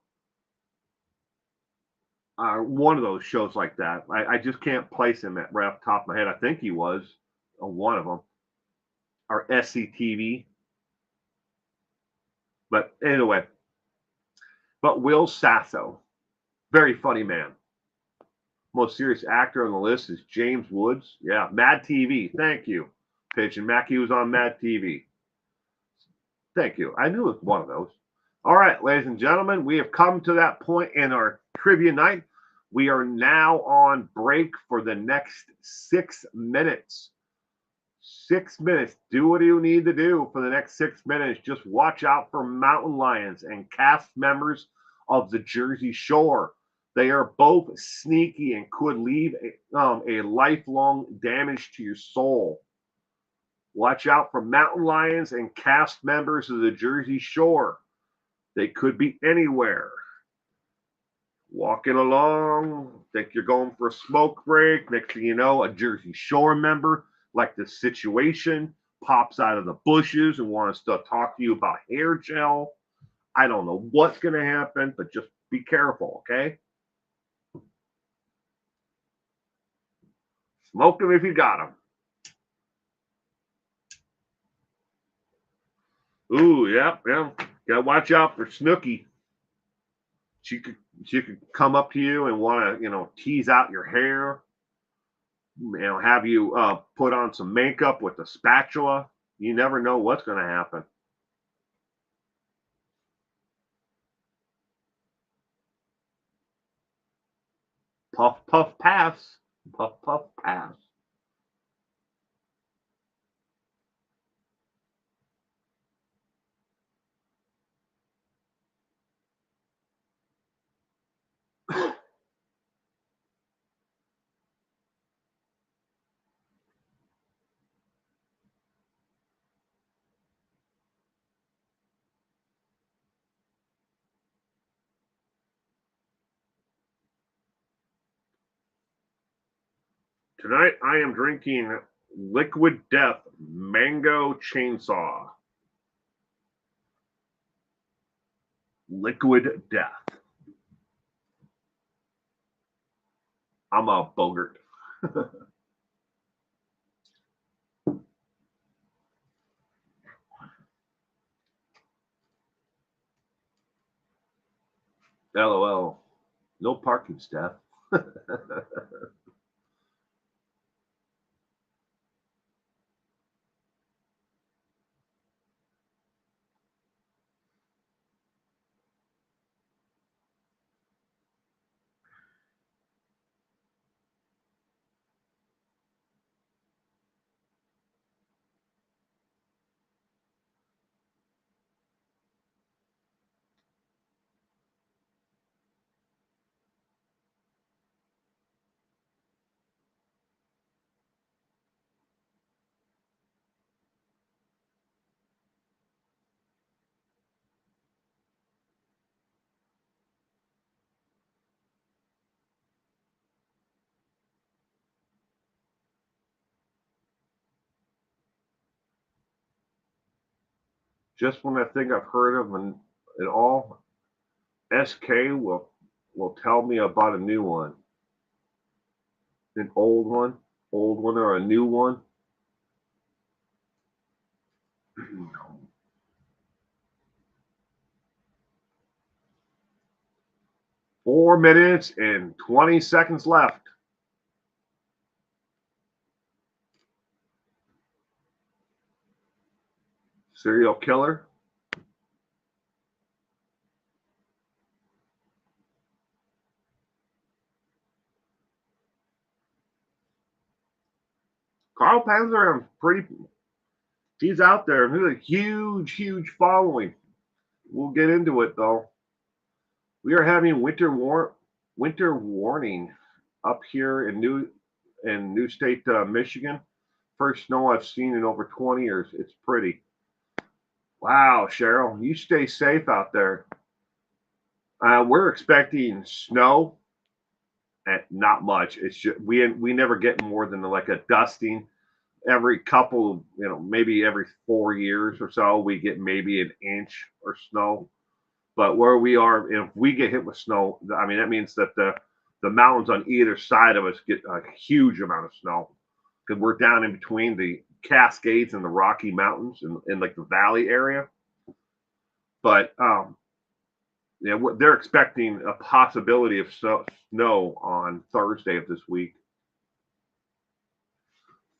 one of those shows like that? I just can't place him right off the top of my head. I think he was on one of them, or SCTV. But anyway, Will Sasso, very funny man. Most serious actor on the list is James Woods. Yeah, Mad TV. Thank you, Pigeon Mac. He was on Mad TV. Thank you. I knew it was one of those. All right, ladies and gentlemen, we have come to that point in our trivia night. We are now on break for the next 6 minutes. 6 minutes. Do what you need to do for the next 6 minutes. Just watch out for mountain lions and cast members of the Jersey Shore. They are both sneaky and could leave a lifelong damage to your soul. Watch out for mountain lions and cast members of the Jersey Shore. They could be anywhere. Walking along, think you're going for a smoke break. Next thing you know, a Jersey Shore member, like the situation, pops out of the bushes and wants to talk to you about hair gel. I don't know what's going to happen, but just be careful, okay? Smoke them if you got them. Ooh, yeah. Gotta watch out for Snooky. She could come up to you and want to, tease out your hair. Have you put on some makeup with a spatula. You never know what's going to happen. Puff, puff, pass. Puff, puff, pass. Tonight I am drinking Liquid Death Mango Chainsaw. Liquid Death. I'm a bogart. LOL. No parking, Steph. Just when I think I've heard of it all, SK will tell me about a new one. An old one, or a new one. 4 minutes and 20 seconds left. Serial killer. Carl Panzram, he's out there. He's a huge following. We'll get into it though. We are having winter warning up here in New State, Michigan. First snow I've seen in over 20 years. It's pretty. Wow, Cheryl, you stay safe out there. We're expecting snow, and not much. It's just we never get more than like a dusting every couple, maybe every 4 years or so. We get maybe an inch or snow. But where we are, if we get hit with snow, I mean that means that the mountains on either side of us get a huge amount of snow because we're down in between the Cascades and the Rocky Mountains in like the valley area. But yeah, they're expecting a possibility of snow on Thursday of this week.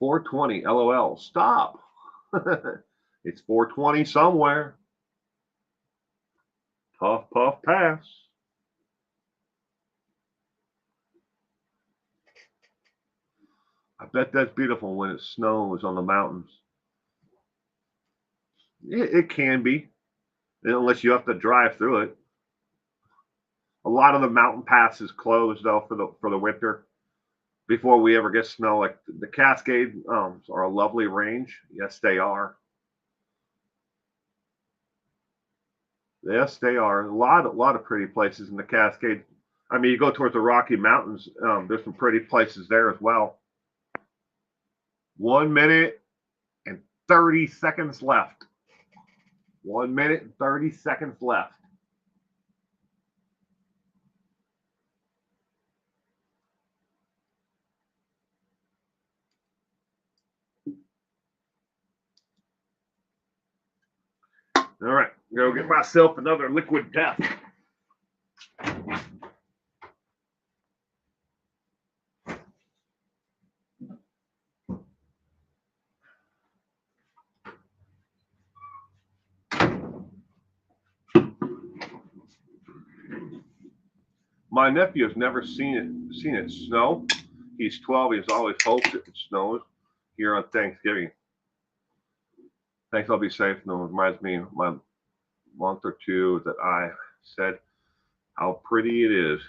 420, LOL. Stop. It's 420 somewhere. Puff, puff, pass. I bet that's beautiful when it snows on the mountains. It can be, unless you have to drive through it. A lot of the mountain passes closed though for the winter before we ever get snow. Like the Cascade are a lovely range. Yes, they are. Yes, they are. A lot of pretty places in the Cascade. I mean, you go towards the Rocky Mountains. There's some pretty places there as well. 1 minute and 30 seconds left. 1 minute and 30 seconds left. All right, go get myself another Liquid Death. My nephew has never seen it snow. He's 12. He's always hoped it snows here on Thanksgiving. Thanks. I'll be safe. No, it reminds me of my month or two that I said how pretty it is.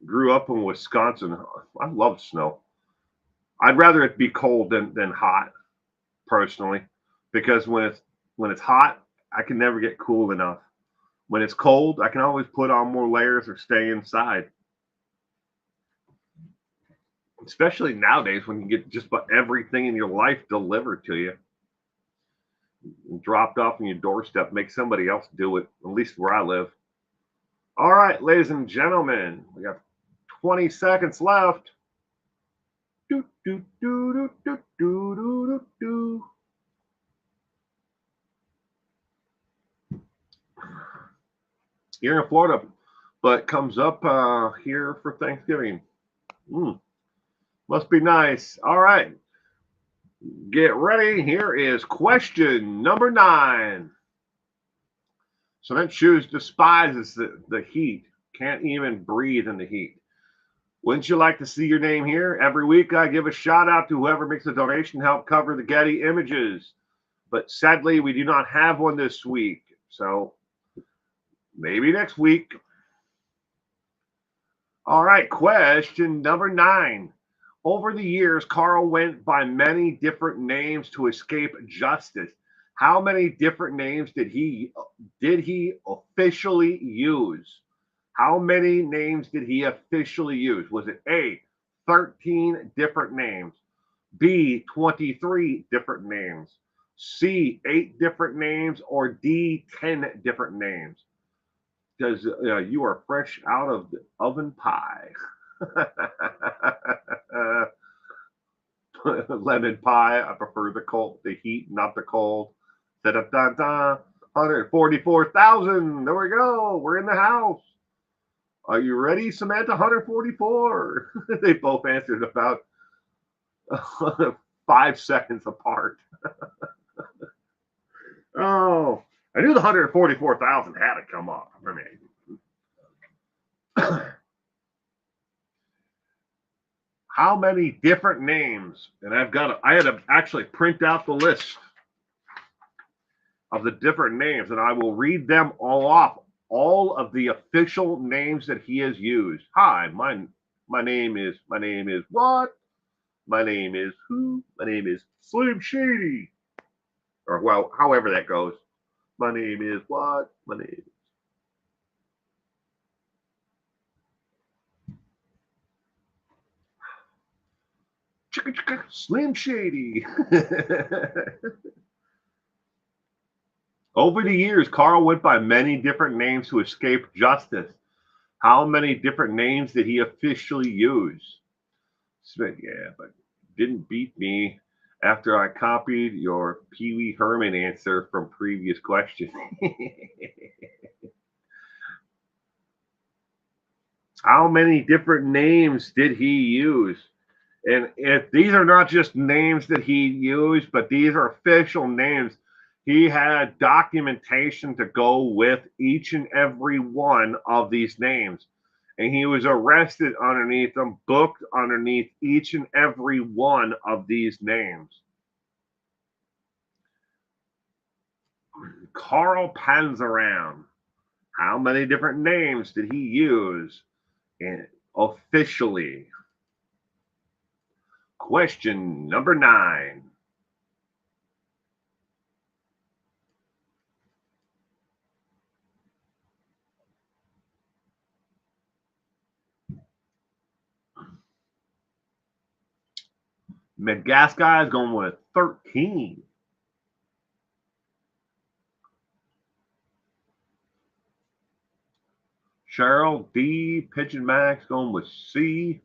Grew up in Wisconsin. I love snow. I'd rather it be cold than hot, personally, because when it's hot, I can never get cool enough. When it's cold, I can always put on more layers or stay inside. especially nowadays when you get just about everything in your life delivered to you, dropped off on your doorstep. Make somebody else do it, at least where I live. All right, ladies and gentlemen, we got 20 seconds left. Do, do, do, do, do, do, do, do. You're in Florida, but comes up here for Thanksgiving. Must be nice. All right. Get ready. Here is question number 9. Cement Shoes despises the heat. Can't even breathe in the heat. Wouldn't you like to see your name here? Every week I give a shout out to whoever makes a donation to help cover the Getty images. But sadly, we do not have one this week. So maybe next week. All right, question number 9. Over the years, Carl went by many different names to escape justice. How many different names did he officially use? How many names did he officially use? Was it A, 13 different names, B, 23 different names, C, 8 different names, or D, 10 different names? Because you are fresh out of the oven pie. Lemon pie. I prefer the heat, not the cold. 144,000. There we go. We're in the house. Are you ready, Samantha? 144. They both answered about 5 seconds apart. Oh, I knew the 144,000 had to come up. I mean, how many different names? And I had to actually print out the list of the different names, and I will read them all off. All of the official names that he has used. Hi, my name is what? My name is who? My name is Slim Shady. Or well, however that goes. My name is what? My name is Slim Shady. Over the years, Carl went by many different names to escape justice. How many different names did he officially use? Yeah, but didn't beat me after I copied your Pee Wee Herman answer from previous question. How many different names did he use? And if these are not just names that he used, but these are official names, he had documentation to go with each and every one of these names. And he was arrested underneath them, booked underneath each and every one of these names. Carl Panzram. How many different names did he use officially? Question number 9. Madagascar is going with 13. Cheryl D. Pigeon Max going with C.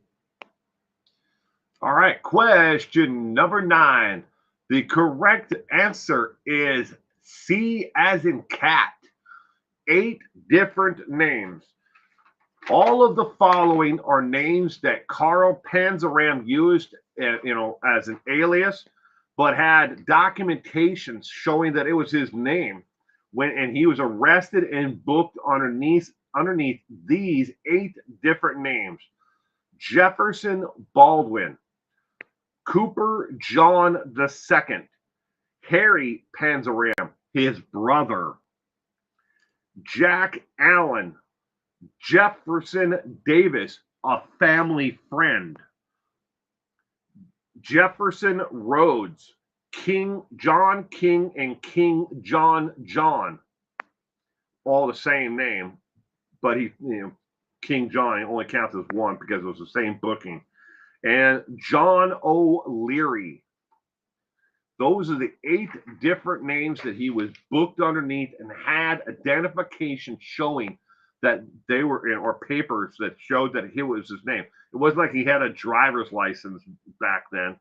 All right, question number 9. The correct answer is C as in cat. 8 different names. All of the following are names that Carl Panzram used, as an alias, but had documentation showing that it was his name and he was arrested and booked underneath these 8 different names. Jefferson Baldwin, Cooper John II, Harry Panzram, his brother, Jack Allen, Jefferson Davis, a family friend, Jefferson Rhodes, King John King, and King John, all the same name, but King John only counts as one because it was the same booking. and John O'Leary. Those are the 8 different names that he was booked underneath and had identification showing that they were in, or papers that showed that it was his name. It wasn't like he had a driver's license back then,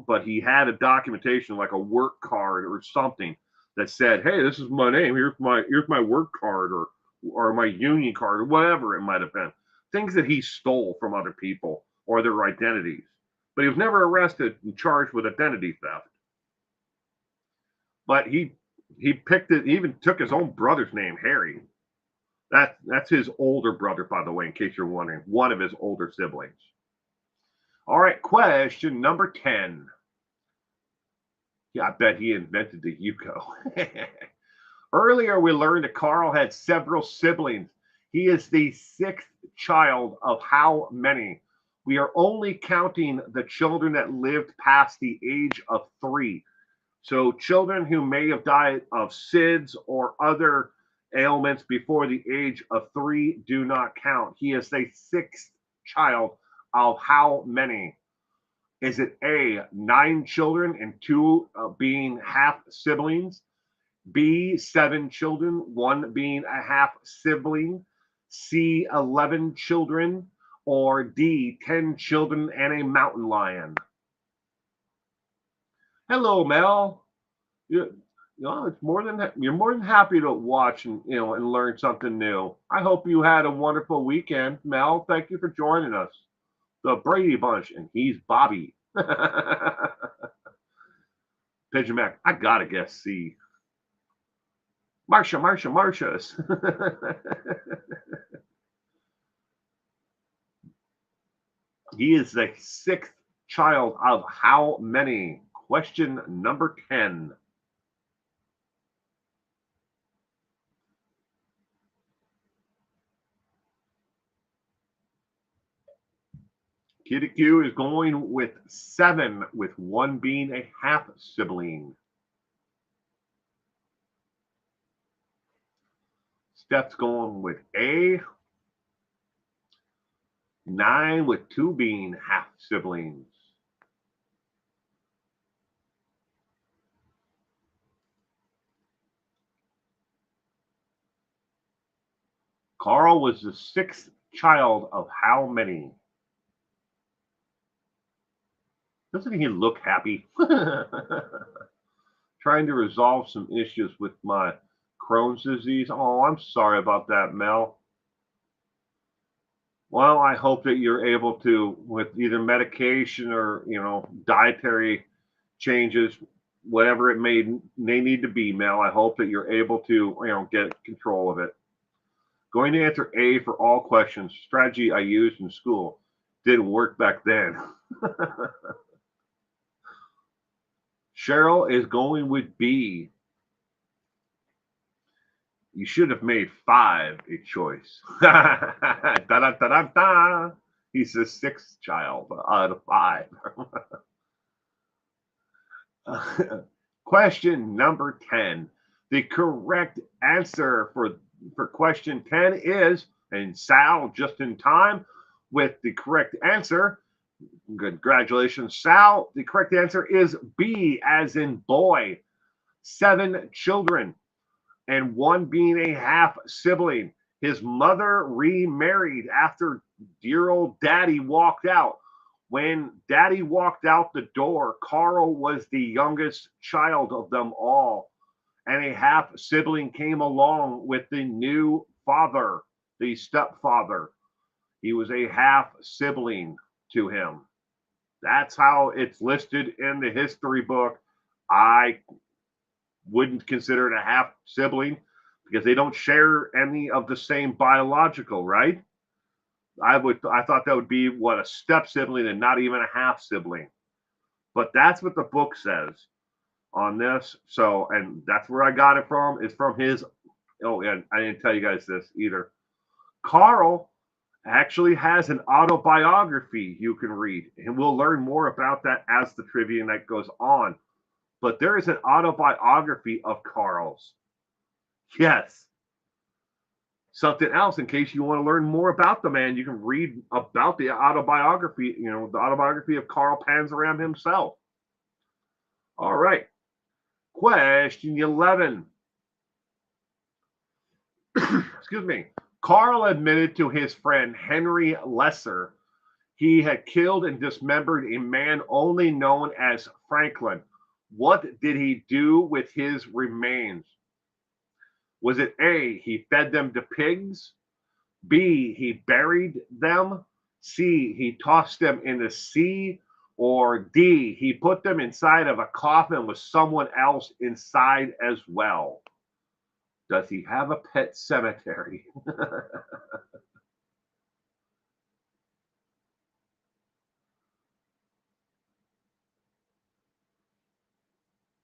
but he had a documentation like a work card or something that said, "Hey, this is my name. Here's my work card or my union card or whatever it might have been." Things that he stole from other people or their identities. But he was never arrested and charged with identity theft. But he picked it. He even took his own brother's name, Harry. That's his older brother, by the way, in case you're wondering. One of his older siblings. All right, question number 10. Yeah, I bet he invented the Yuko. Earlier, we learned that Carl had several siblings. He is the 6th child of how many? We are only counting the children that lived past the age of 3. So children who may have died of SIDS or other ailments before the age of 3 do not count. He is the 6th child of how many? Is it A, 9 children and 2 being half siblings? B, 7 children, 1 being a half sibling? C, 11 children? Or D, 10 children and a mountain lion? Hello, Mel. It's you're more than happy to watch and and learn something new. I hope you had a wonderful weekend, Mel. Thank you for joining us. The Brady Bunch, and he's Bobby. Pigeon Mac, I gotta guess C. Marcia's. He is the 6th child of how many? Question number 10. Kitty Q is going with 7, with 1 being a half sibling. Steph's going with A. 9, with 2 being half siblings. Carl was the 6th child of how many? Doesn't he look happy? Trying to resolve some issues with my Crohn's disease. Oh, I'm sorry about that, Mel. Well, I hope that you're able to, with either medication or, dietary changes, whatever it may need to be, Mel. I hope that you're able to, get control of it. Going to answer A for all questions. Strategy I used in school. Didn't work back then. Cheryl is going with B. You should have made 5 a choice. Da-da-da-da-da. He's the 6th child out of 5. Question number 10. The correct answer for question 10 is, and Sal just in time with the correct answer. Congratulations, Sal. The correct answer is B, as in boy. 7 children, and 1 being a half sibling. His mother remarried after dear old daddy walked out. When daddy walked out the door, Carl was the youngest child of them all, and a half sibling came along with the new father, the stepfather. He was a half sibling to him. That's how it's listed in the history book. I wouldn't consider it a half sibling because they don't share any of the same biological, right? I thought that would be what, a step sibling and not even a half sibling. But that's what the book says on this. So, and that's where I got it from, is from his. Oh, and I didn't tell you guys this either. Carl actually has an autobiography you can read, and we'll learn more about that as the trivia night goes on. But there is an autobiography of Carl's. Yes. something else in case you want to learn more about the man. You can read about the autobiography, the autobiography of Carl Panzram himself. All right. Question 11. Excuse me. Carl admitted to his friend Henry Lesser he had killed and dismembered a man only known as Franklin. What did he do with his remains? Was it A, he fed them to pigs? B, he buried them? C, he tossed them in the sea? Or D, he put them inside of a coffin with someone else inside as well? Does he have a pet cemetery?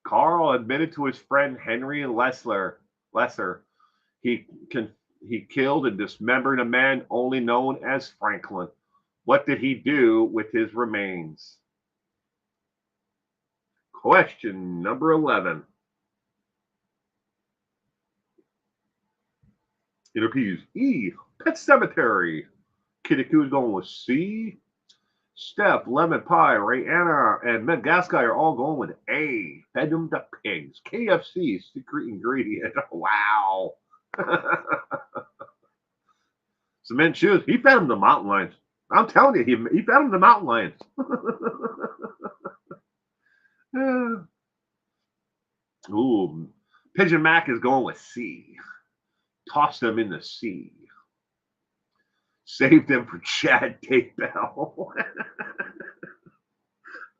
Carl admitted to his friend Henry Lesser he he killed and dismembered a man only known as Franklin. What did he do with his remains? Question number 11. It appears E, Pet Cemetery. Kitty-Coo's going with C. Steph, Lemon Pie, Rayanna, and Megasky are all going with A. Fed them to pigs. KFC, secret ingredient. Wow. Cement shoes. He fed them to mountain lions. I'm telling you, he fed them to mountain lions. Ooh, Pigeon Mac is going with C. Toss them in the sea. Save them for Chad Daybell.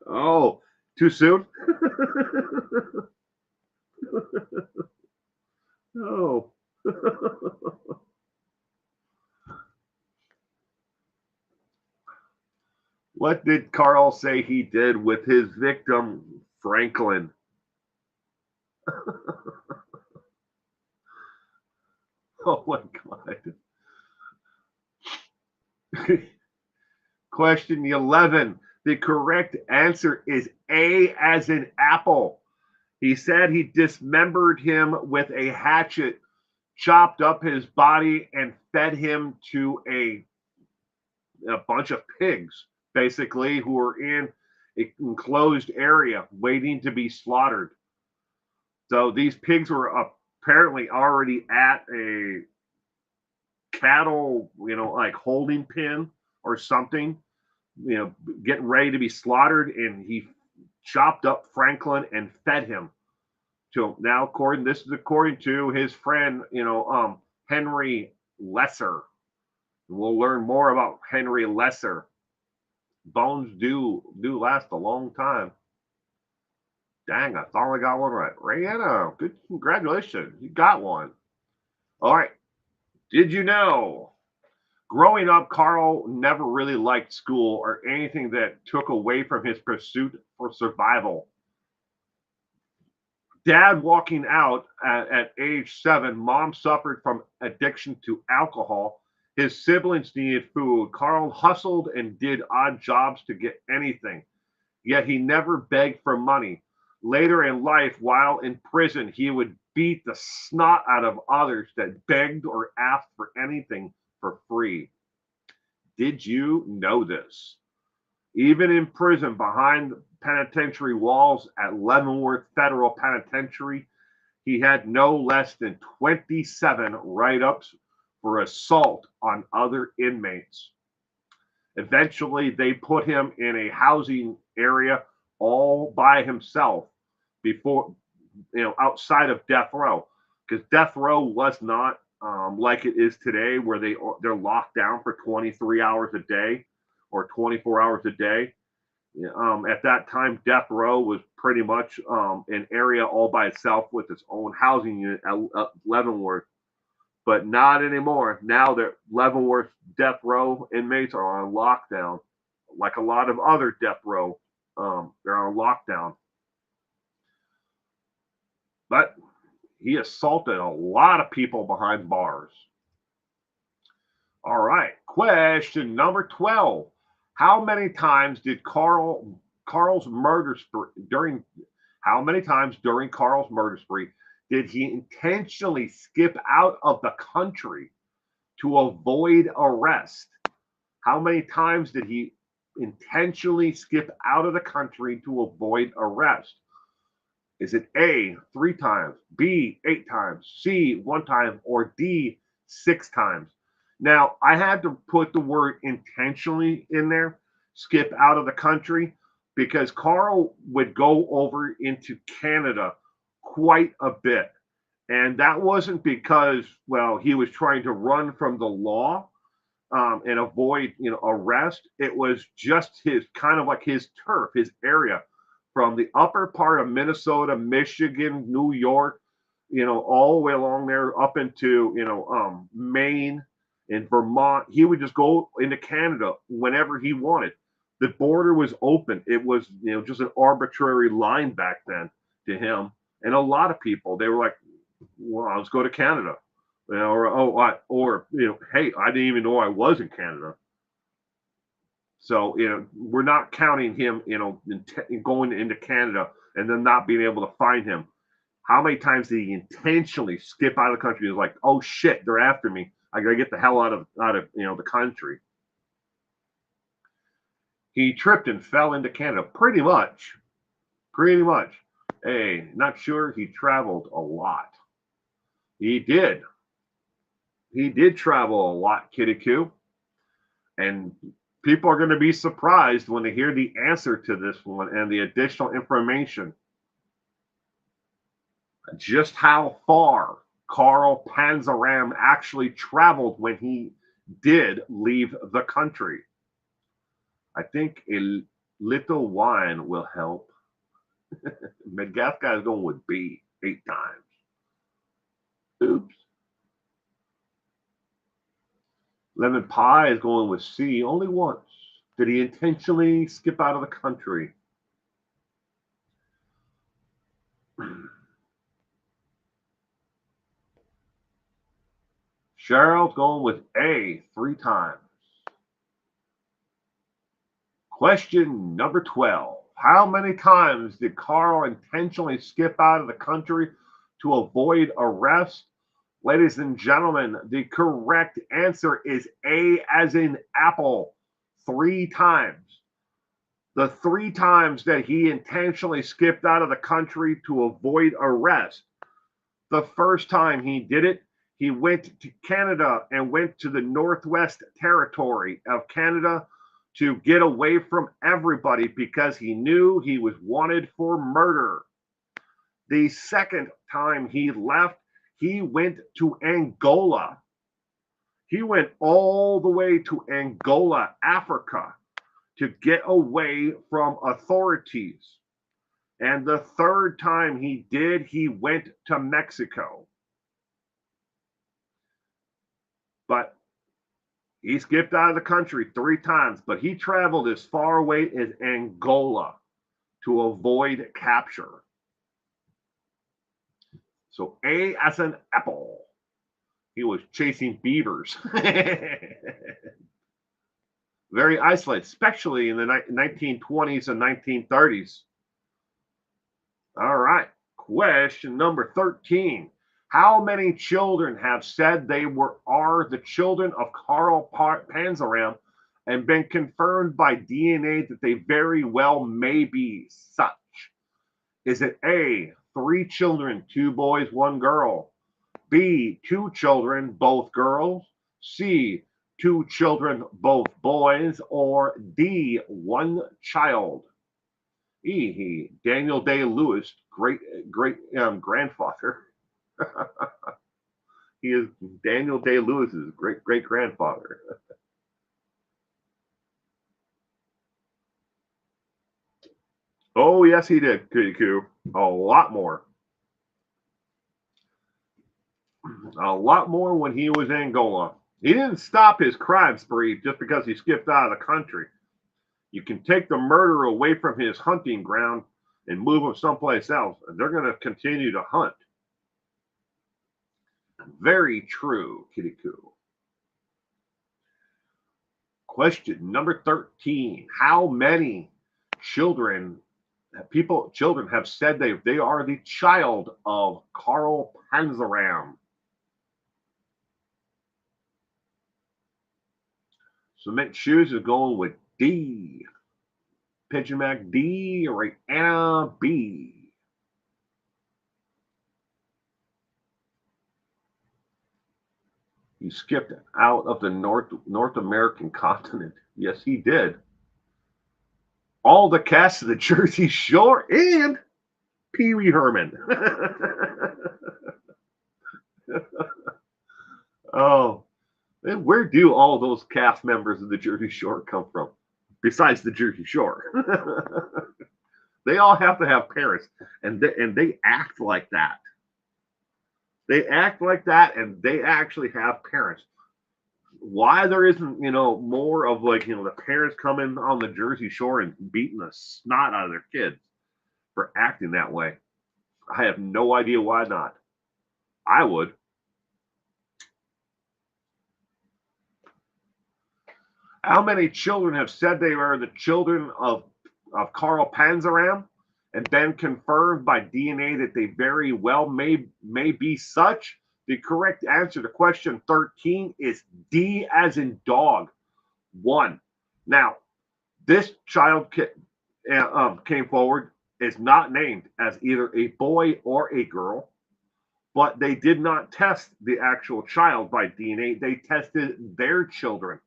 Oh, too soon? Oh. What did Carl say he did with his victim, Franklin? Oh my God. Question 11. The correct answer is A as in apple. He said he dismembered him with a hatchet, chopped up his body, and fed him to a bunch of pigs, basically, who were in an enclosed area waiting to be slaughtered. So these pigs were apparently already at a cattle, like holding pen or something, getting ready to be slaughtered, and he chopped up Franklin and fed him to him. Now, this is according to his friend, Henry Lesser. We'll learn more about Henry Lesser. Bones do last a long time. Dang, I thought I got one right. Rayanna, good, congratulations. You got one. All right. Did you know? Growing up, Carl never really liked school or anything that took away from his pursuit for survival. Dad walking out at age 7, mom suffered from addiction to alcohol. His siblings needed food. Carl hustled and did odd jobs to get anything, yet he never begged for money. Later in life, while in prison, he would beat the snot out of others that begged or asked for anything for free. Did you know this? Even in prison behind penitentiary walls at Leavenworth Federal Penitentiary, he had no less than 27 write-ups for assault on other inmates. Eventually, they put him in a housing area all by himself before, outside of death row, because death row was not like it is today, where they're locked down for 23 hours a day or 24 hours a day. At that time, death row was pretty much an area all by itself with its own housing unit at Leavenworth, but not anymore. Now that Leavenworth death row inmates are on lockdown, like a lot of other death row, they're on lockdown. But he assaulted a lot of people behind bars. All right, question number 12. How many times did Carl's murder spree did he intentionally skip out of the country to avoid arrest. How many times did he intentionally skip out of the country to avoid arrest? Is it A, 3 times, B, 8 times, C, 1 time, or D, 6 times? Now, I had to put the word intentionally in there, skip out of the country, because Carl would go over into Canada quite a bit. And that wasn't because, well, he was trying to run from the law and avoid, arrest. It was just his kind of like his turf, his area, from the upper part of Minnesota, Michigan, New York, all the way along there up into, Maine and Vermont. He would just go into Canada whenever he wanted. The border was open. It was, just an arbitrary line back then to him. And a lot of people, they were like, well, let's go to Canada. Hey, I didn't even know I was in Canada. So, we're not counting him, going into Canada and then not being able to find him. How many times did he intentionally skip out of the country? He was like, oh shit, they're after me. I gotta get the hell out of the country. He tripped and fell into Canada. Pretty much. Hey, not sure. He traveled a lot. He did. He did travel a lot, Kitty Coo. And people are going to be surprised when they hear the answer to this one and the additional information. Just how far Carl Panzram actually traveled when he did leave the country. I think a little wine will help. Madagascar is going with B 8 times. Oops. Lemon Pie is going with C only once. Did he intentionally skip out of the country? Cheryl's going with A 3 times. Question number 12. How many times did Carl intentionally skip out of the country to avoid arrest? Ladies and gentlemen, the correct answer is A as in apple, 3 times. The 3 times that he intentionally skipped out of the country to avoid arrest. The first time he did it, he went to Canada and went to the Northwest Territory of Canada to get away from everybody because he knew he was wanted for murder. The second time he left, he went to Angola. He went all the way to Angola, Africa, to get away from authorities. And the third time he did, he went to Mexico. But he skipped out of the country 3 times, but he traveled as far away as Angola to avoid capture. So A as an apple. He was chasing beavers. Very isolated, especially in the 1920s and 1930s. All right. Question number 13. How many children have said they are the children of Carl Panzram and been confirmed by DNA that they very well may be such? Is it A, 3 children, 2 boys, 1 girl? B, 2 children, both girls? C, 2 children, both boys? Or D, 1 child? E, Daniel Day-Lewis, great grandfather. He is Daniel Day-Lewis's great grandfather. Oh, yes, he did, Q. A lot more. A lot more when he was in Angola. He didn't stop his crime spree just because he skipped out of the country. You can take the murderer away from his hunting ground and move him someplace else, and they're going to continue to hunt. Very true, Kitty Coo. Question number 13. How many children have said they are the child of Carl Panzram? Cement Shoes is going with D. Pigeon Mac D, right? Anna B. He skipped out of the North American continent. Yes, he did. All the cast of the Jersey Shore and Pee Wee Herman. Oh, and where do all those cast members of the Jersey Shore come from? Besides the Jersey Shore, they all have to have parents, and they act like that. They act like that, and they actually have parents. Why there isn't, more of like, the parents coming on the Jersey Shore and beating the snot out of their kids for acting that way? I have no idea why not. I would. How many children have said they are the children of Carl Panzram and then confirmed by DNA that they very well may be such? The correct answer to question 13 is D as in dog, 1. Now, this child came forward, is not named as either a boy or a girl, but they did not test the actual child by DNA. They tested their children.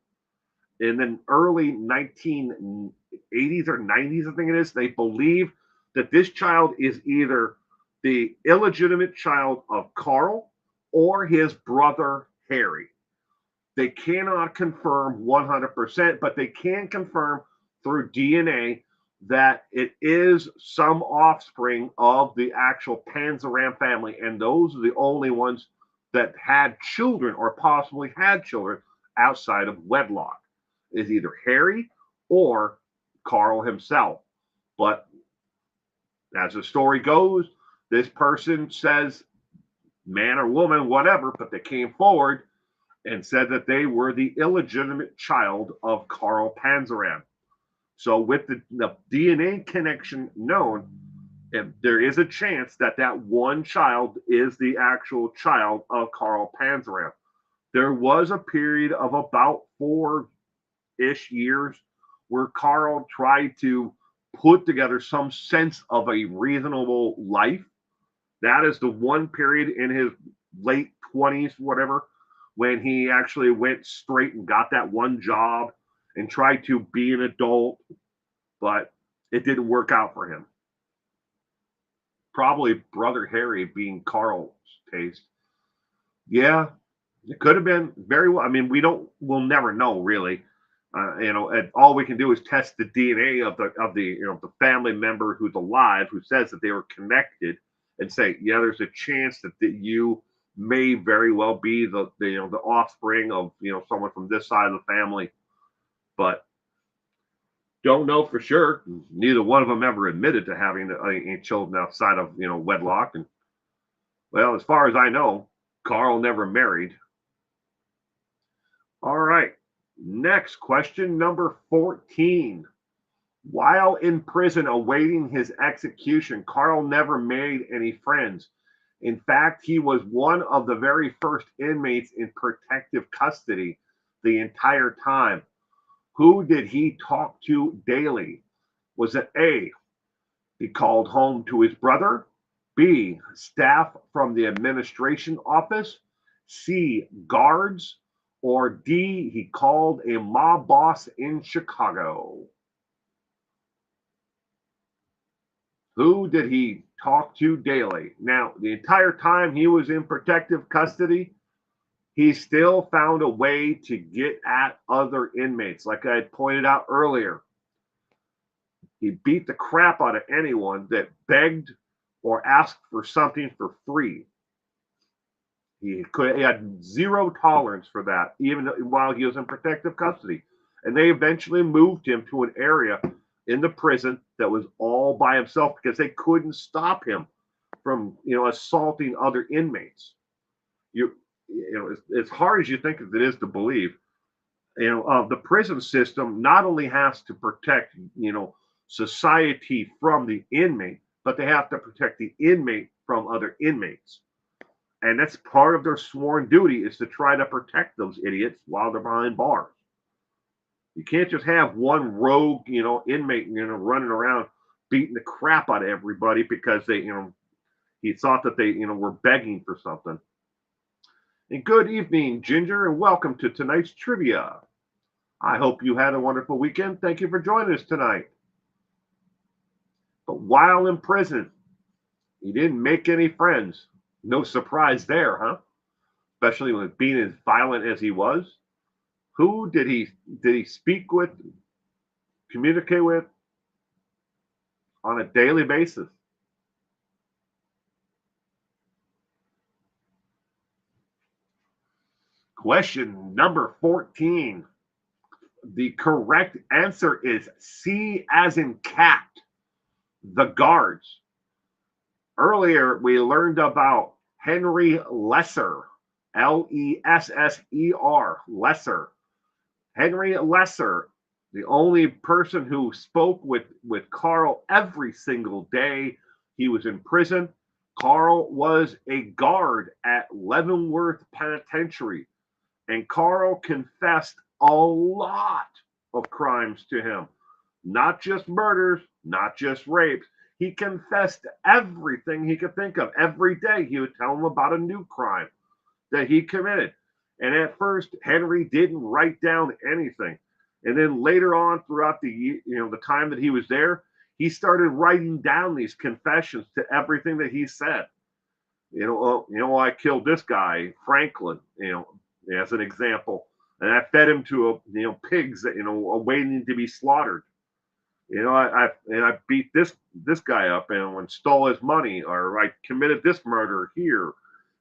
In the early 1980s or 90s, I think it is, they believe that this child is either the illegitimate child of Carl or his brother Harry. They cannot confirm 100%, but they can confirm through DNA that it is some offspring of the actual Panzram family, and those are the only ones that had children or possibly had children outside of wedlock. Is either Harry or Carl himself. But as the story goes, this person says, man or woman, whatever, but they came forward and said that they were the illegitimate child of Carl Panzram. So with the DNA connection known, there is a chance that that one child is the actual child of Carl Panzram. There was a period of about 4-ish years where Carl tried to put together some sense of a reasonable life. That is the one period in his late 20s, whatever, when he actually went straight and got that one job and tried to be an adult, but it didn't work out for him. Probably brother Harry being Carl's taste. Yeah, it could have been very well. I mean, we'll never know really. And all we can do is test the DNA of the family member who's alive, who says that they were connected, and say, yeah, there's a chance that you may very well be the offspring of someone from this side of the family, but don't know for sure. Neither one of them ever admitted to having any children outside of wedlock. And well, as far as I know, Carl never married. All right. Next question, number 14. While in prison awaiting his execution, Carl never made any friends. In fact, he was one of the very first inmates in protective custody the entire time. Who did he talk to daily? Was it A, he called home to his brother, B, staff from the administration office, C, guards, or D, he called a mob boss in Chicago? Who did he talk to daily? Now, the entire time he was in protective custody, he still found a way to get at other inmates. Like I had pointed out earlier, he beat the crap out of anyone that begged or asked for something for free. He had zero tolerance for that, even while he was in protective custody. And they eventually moved him to an area in the prison that was all by himself because they couldn't stop him from, assaulting other inmates. As hard as you think it is to believe, the prison system not only has to protect, society from the inmate, but they have to protect the inmate from other inmates. And that's part of their sworn duty, is to try to protect those idiots while they're behind bars. You can't just have one rogue, inmate, running around beating the crap out of everybody because he thought that they, were begging for something. And good evening, Ginger, and welcome to tonight's trivia. I hope you had a wonderful weekend. Thank you for joining us tonight. But while in prison, he didn't make any friends. No surprise there, huh? Especially with being as violent as he was. Who did he speak with, communicate with on a daily basis? Question number 14. The correct answer is C as in cat, the guards. Earlier, we learned about Henry Lesser, Lesser, Lesser. Henry Lesser, the only person who spoke with Carl every single day he was in prison. Carl was a guard at Leavenworth Penitentiary, and Carl confessed a lot of crimes to him. Not just murders, not just rapes. He confessed everything he could think of. Every day he would tell him about a new crime that he committed. And at first, Henry didn't write down anything. And then later on, throughout the time that he was there, he started writing down these confessions to everything that he said. I killed this guy, Franklin, as an example, and I fed him to pigs that waiting to be slaughtered. I beat this guy up and stole his money, or I committed this murder here,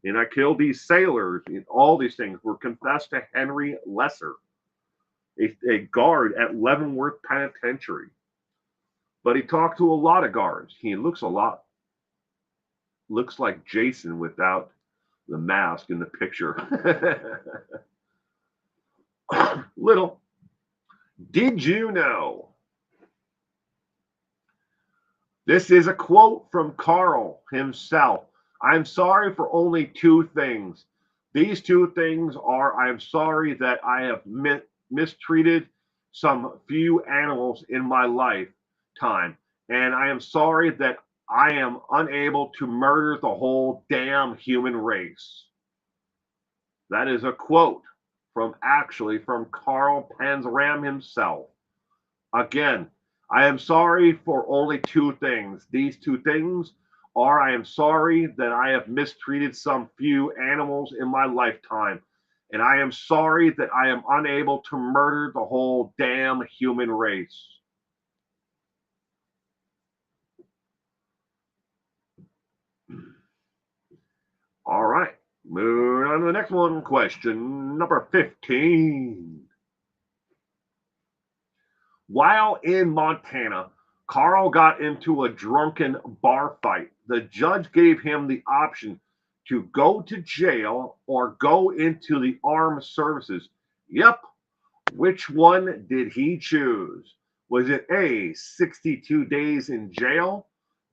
and I killed these sailors. And all these things were confessed to Henry Lesser, a guard at Leavenworth Penitentiary. But he talked to a lot of guards. He looks like Jason without the mask in the picture. Little did you know? This is a quote from Carl himself. I'm sorry for only two things. These two things are I'm sorry that I have mistreated some few animals in my lifetime, and I am sorry that I am unable to murder the whole damn human race. That is a quote from Carl Panzram himself. Again, I am sorry for only two things. These two things are I am sorry that I have mistreated some few animals in my lifetime, and I am sorry that I am unable to murder the whole damn human race. All right, moving on to the next one. Question number 15. While in Montana, Carl got into a drunken bar fight. The judge gave him the option to go to jail or go into the armed services. Yep. Which one did he choose? Was it A, 62 days in jail?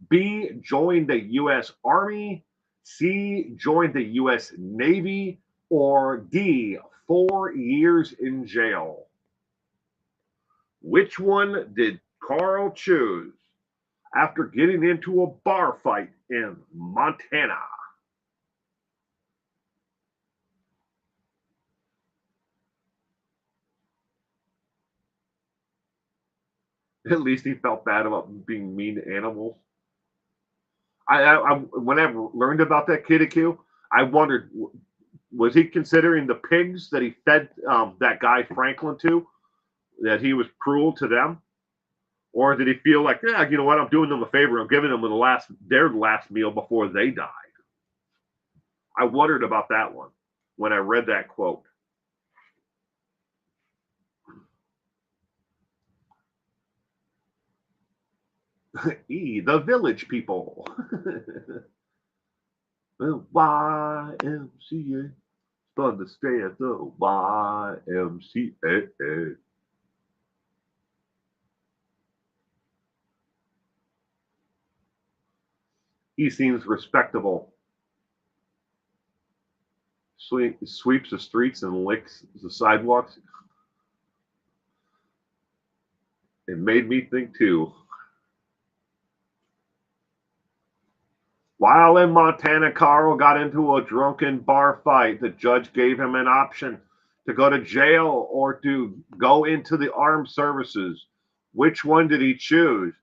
B, join the U.S. Army? C, join the U.S. Navy? Or D, 4 years in jail? Which one did Carl choose after getting into a bar fight in Montana? At least he felt bad about being mean to animals. When I learned about that kid Q, I wondered, was he considering the pigs that he fed that guy Franklin to, that he was cruel to them? Or did he feel like, yeah, you know what, I'm doing them a favor, I'm giving them their last meal before they died? I wondered about that one when I read that quote. The village people. YMCA. Fun to stay at the YMCA. He seems respectable. Sweeps the streets and licks the sidewalks. It made me think too. While in Montana, Carl got into a drunken bar fight. The judge gave him an option to go to jail or to go into the armed services. Which one did he choose?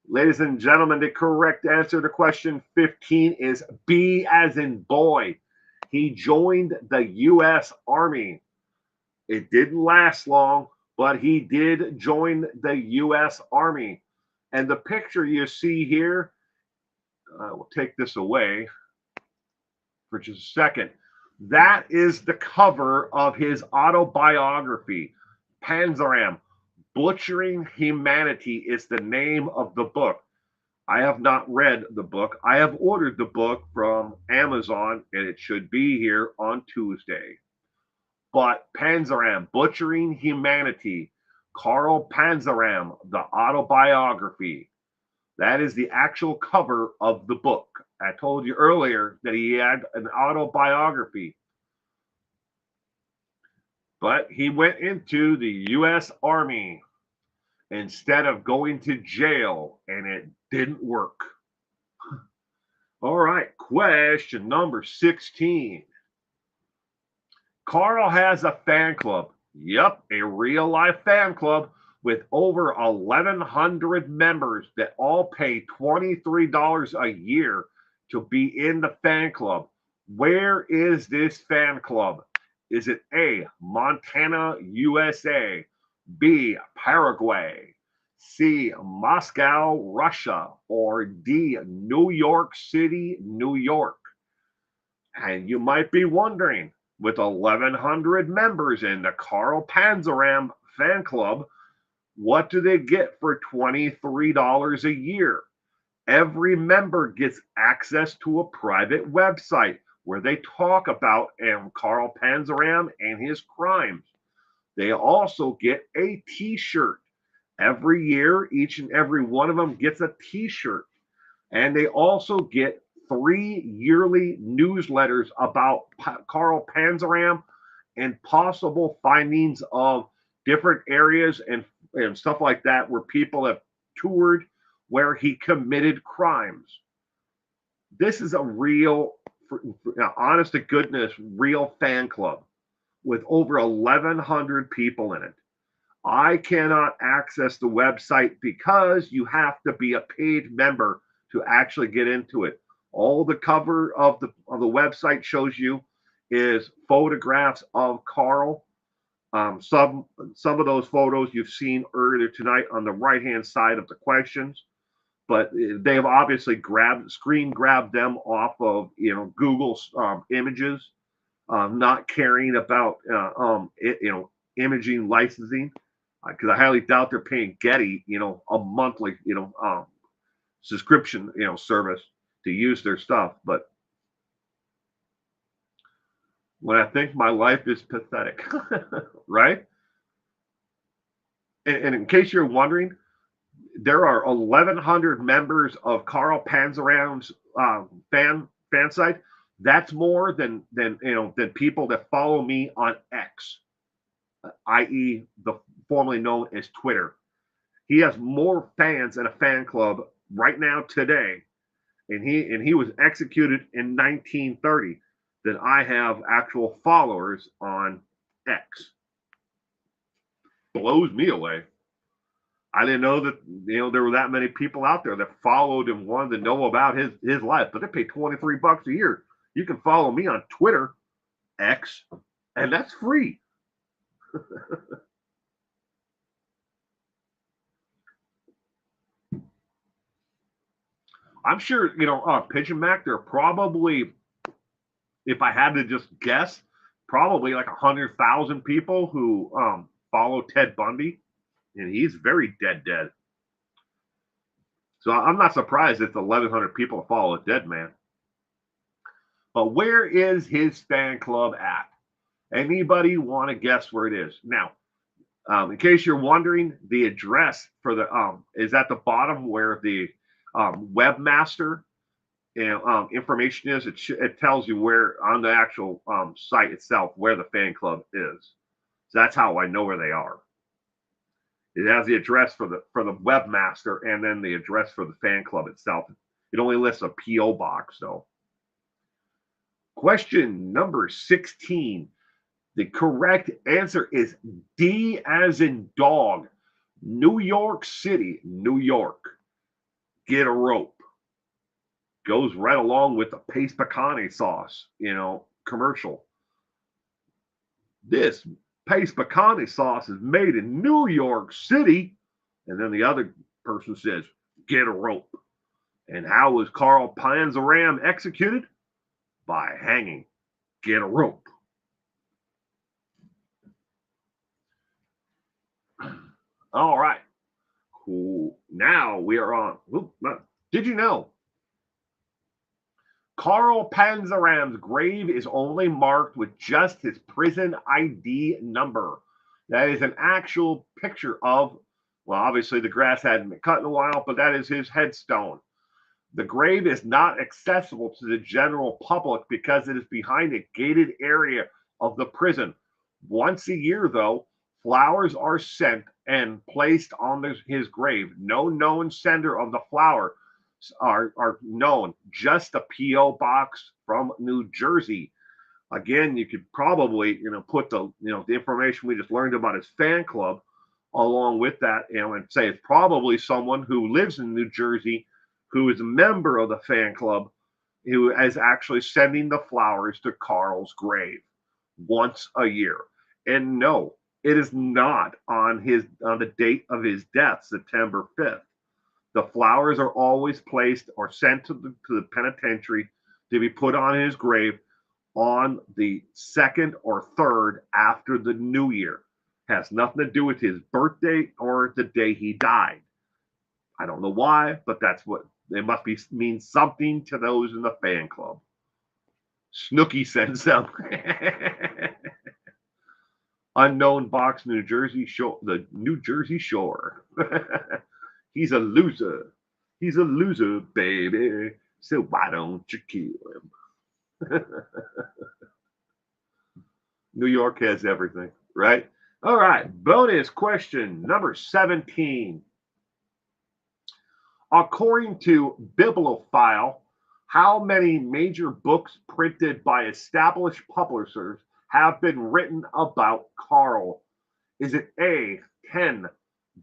Ladies and gentlemen, the correct answer to question 15 is B as in boy. He joined the U.S. Army. It didn't last long, but he did join the U.S. Army. And the picture you see here, we'll take this away for just a second. That is the cover of his autobiography, Panzram, Butchering Humanity is the name of the book. I have not read the book. I have ordered the book from Amazon, and it should be here on Tuesday. But Panzram, Butchering Humanity, Carl Panzram, the autobiography. That is the actual cover of the book. I told you earlier that he had an autobiography. But he went into the U.S. Army instead of going to jail, and it didn't work. All right, question number 16. Carl has a fan club. Yep, a real life fan club with over 1,100 members that all pay $23 a year to be in the fan club. Where is this fan club? Is it A, Montana, USA, B, Paraguay, C, Moscow, Russia, or D, New York City, New York? And you might be wondering, with 1,100 members in the Carl Panzram fan club, what do they get for $23 a year? Every member gets access to a private website where they talk about Carl Panzram and his crimes. They also get a t-shirt. Every year, each and every one of them gets a t-shirt. And they also get 3 yearly newsletters about Carl Panzram and possible findings of different areas and stuff like that where people have toured where he committed crimes. This is a real, honest to goodness, real fan club with over 1,100 people in it. I cannot access the website because you have to be a paid member to actually get into it. All the cover of the website shows you is photographs of Carl. Some of those photos you've seen earlier tonight on the right hand side of the questions, but they have obviously screen grabbed them off of Google's images, not caring about imaging licensing, because I highly doubt they're paying Getty a monthly subscription service to use their stuff. But when I think my life is pathetic, right? And in case you're wondering, there are 1,100 members of Carl Panzram's fan site. That's more than people that follow me on X, i.e., the formerly known as Twitter. He has more fans in a fan club right now today, and he was executed in 1930 than I have actual followers on X. Blows me away. I didn't know that there were that many people out there that followed and wanted to know about his life, but they pay $23 a year. You can follow me on Twitter, X, and that's free. I'm sure, Pigeon Mac, there are probably, if I had to just guess, probably like 100,000 people who follow Ted Bundy, and he's very dead. So I'm not surprised it's 1,100 people that follow a dead man. But where is his fan club at? Anybody want to guess where it is? Now, in case you're wondering, the address for the is at the bottom where the webmaster information is. It tells you where on the actual site itself where the fan club is. So that's how I know where they are. It has the address for the webmaster and then the address for the fan club itself. It only lists a P.O. box, though. Question number 16. The correct answer is D as in dog. New York City, New York. Get a rope. Goes right along with the paste pecane sauce, commercial. This paste pecane sauce is made in New York City. And then the other person says, get a rope. And how was Carl Panzram executed? By hanging. Get a rope. All right. Cool. Now we are on. Did you know? Carl Panzram's grave is only marked with just his prison ID number. That is an actual picture of, well, obviously the grass hadn't been cut in a while, but that is his headstone. The grave is not accessible to the general public because it is behind a gated area of the prison. Once a year, though, flowers are sent and placed on his grave. No known sender of the flower are known. Just a P.O. box from New Jersey. Again, you could probably, put the information we just learned about his fan club along with that, and say it's probably someone who lives in New Jersey who is a member of the fan club who is actually sending the flowers to Carl's grave once a year. And no, it is not on the date of his death, September 5th. The flowers are always placed or sent to the penitentiary to be put on his grave on the 2nd or 3rd after the new year. Has nothing to do with his birthday or the day he died. I don't know why, but that's what it must mean something to those in the fan club. Snooky sends them. Unknown box, New Jersey Shore, the New Jersey Shore. He's a loser. He's a loser, baby. So why don't you kill him? New York has everything, right? All right. Bonus question number 17. According to Bibliophile, how many major books printed by established publishers have been written about Carl? Is it A, 10,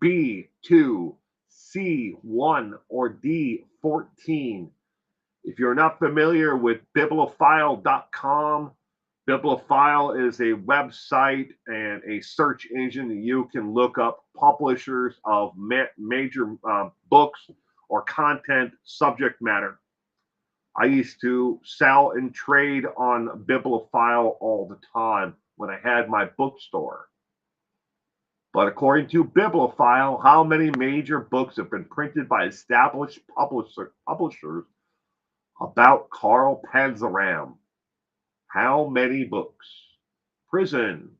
B, 2, C, 1, or D, 14? If you're not familiar with bibliophile.com, Bibliophile is a website and a search engine that you can look up publishers of major books or content subject matter. I used to sell and trade on Bibliophile all the time when I had my bookstore. But according to Bibliophile, how many major books have been printed by established publishers about Carl Panzram? How many books? Prison,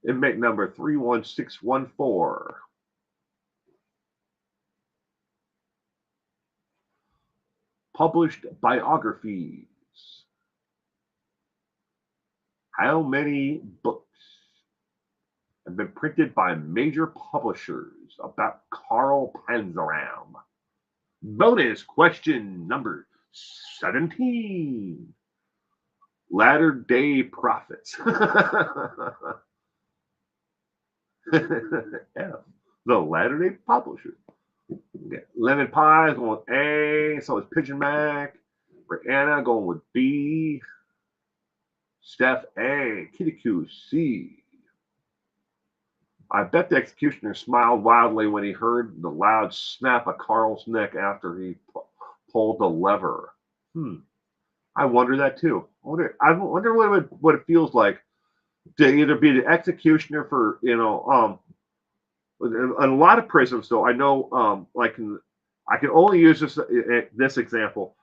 inmate number 31614. Published biographies. How many books have been printed by major publishers about Carl Panzram? Bonus question number 17. Latter-day Prophets. Yeah, the Latter-day Publishers. Okay. Lemon Pie is going with A. So is Pigeon Mac. Brianna going with B. Steph A. Kitty Q C. I bet the executioner smiled wildly when he heard the loud snap of Carl's neck after he pulled the lever. I wonder that too. I wonder what it feels like to either be the executioner for, in a lot of prisons though. I know, I can only use this example.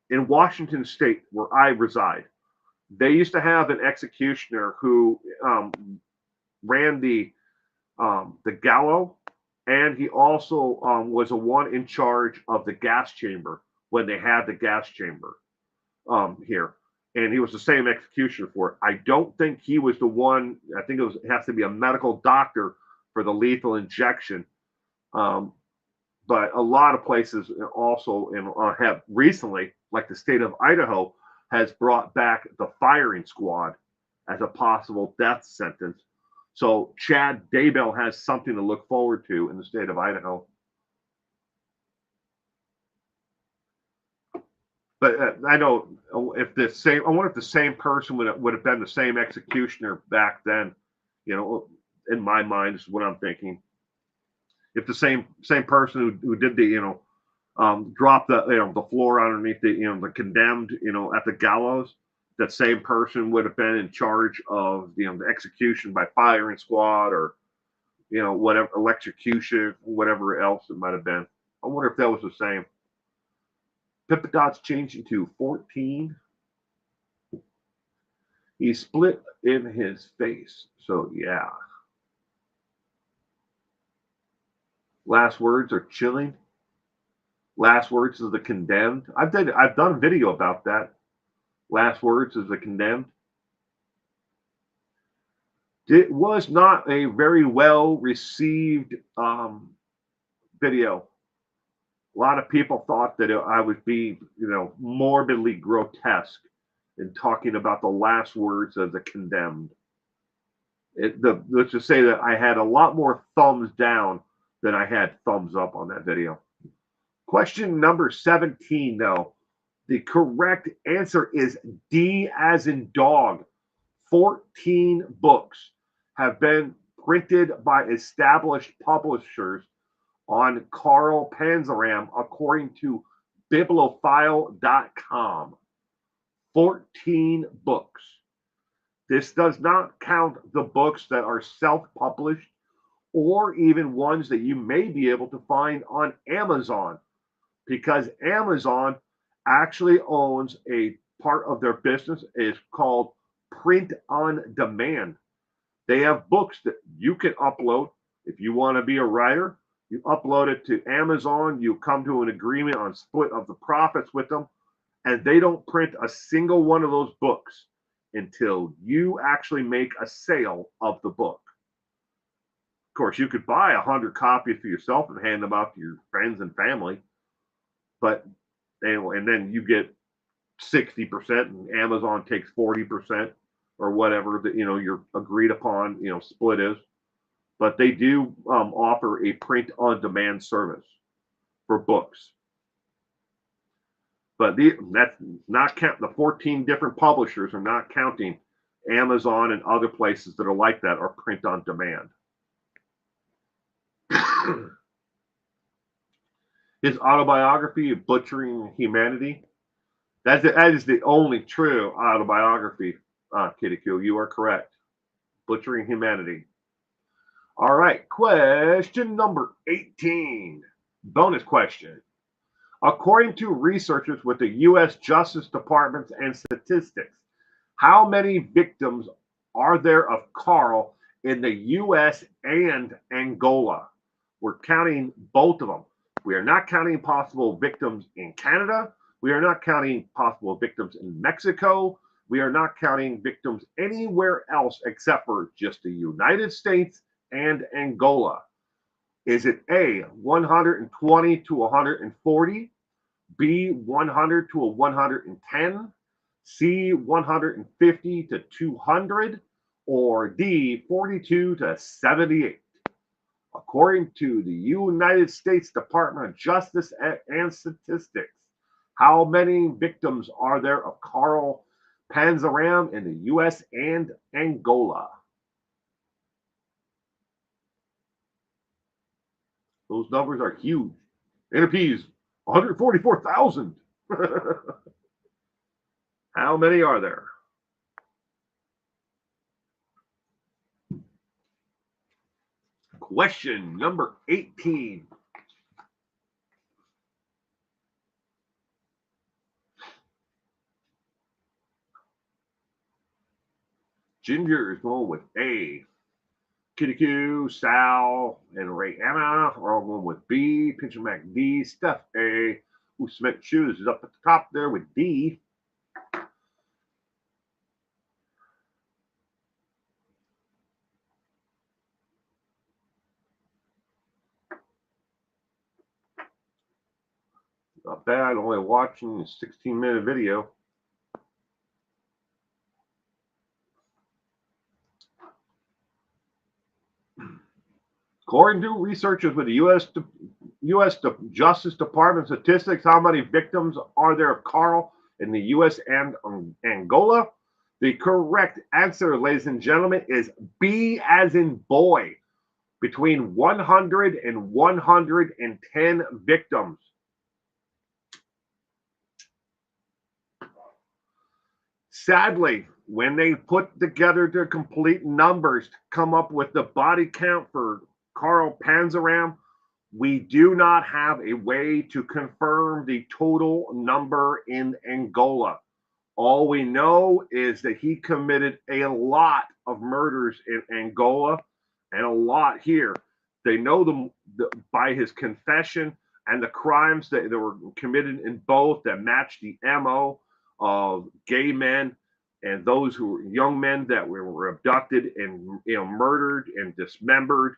In Washington State, where I reside, they used to have an executioner who ran the gallows, and he also was the one in charge of the gas chamber when they had the gas chamber here. And he was the same executioner for it. I don't think he was the one. I think it has to be a medical doctor for the lethal injection. But a lot of places also have recently, like the state of Idaho, has brought back the firing squad as a possible death sentence. So Chad Daybell has something to look forward to in the state of Idaho. But I know if the same, I wonder if the same person would have been the same executioner back then. You know, in my mind is what I'm thinking. If the same person who did the drop the floor underneath the condemned at the gallows, that same person would have been in charge of the execution by firing squad or whatever electrocution, whatever else it might have been. I wonder if that was the same. Pippadot's changing to 14. He split in his face. So yeah. Last words are chilling. Last words of the condemned. I've done a video about that. Last words of the condemned. It was not a very well received video. A lot of people thought that I would be, morbidly grotesque in talking about the last words of the condemned. Let's just say that I had a lot more thumbs down than I had thumbs up on that video. Question number 17, though. The correct answer is D as in dog. 14 books have been printed by established publishers on Carl Panzram, according to bibliophile.com. 14 books. This does not count the books that are self-published or even ones that you may be able to find on Amazon, because Amazon actually owns a part of their business is called print on demand. They have books that you can upload. If you want to be a writer, you upload it to Amazon, you come to an agreement on split of the profits with them, and they don't print a single one of those books until you actually make a sale of the book. Of course, you could buy 100 copies for yourself and hand them out to your friends and family, but and then you get 60% and Amazon takes 40% or whatever that your agreed upon split is. But they do offer a print on demand service for books. But that's not count the 14 different publishers are not counting Amazon and other places that are like that are print on demand. His autobiography, Butchering Humanity, that is the only true autobiography, Kitty Q. You are correct. Butchering Humanity. All right, question number 18. Bonus question. According to researchers with the U.S. Justice Department and statistics, how many victims are there of Carl in the U.S. and Angola? We're counting both of them. We are not counting possible victims in Canada. We are not counting possible victims in Mexico. We are not counting victims anywhere else except for just the United States and Angola. Is it A, 120 to 140, B, 100 to 110, C, 150 to 200, or D, 42 to 78? According to the United States Department of Justice and Statistics, how many victims are there of Carl Panzram in the U.S. and Angola? Those numbers are huge. NRP's 144,000. How many are there? Question number 18. Ginger is going with A. Kitty Q, Sal, and Ray Anna are all going with B. Pincher Mac D. Steph A. Who Smith Shoes is up at the top there with D. Not bad, only watching a 16-minute video. According to researchers with the U.S. Justice Department statistics, how many victims are there of Carl in the U.S. and Angola? The correct answer, ladies and gentlemen, is B as in boy. Between 100 and 110 victims. Sadly, when they put together the complete numbers to come up with the body count for Carl Panzram, we do not have a way to confirm the total number in Angola. All we know is that he committed a lot of murders in Angola and a lot here. They know them by his confession and the crimes that were committed in both that match the MO of gay men and those who were young men that were abducted and murdered and dismembered,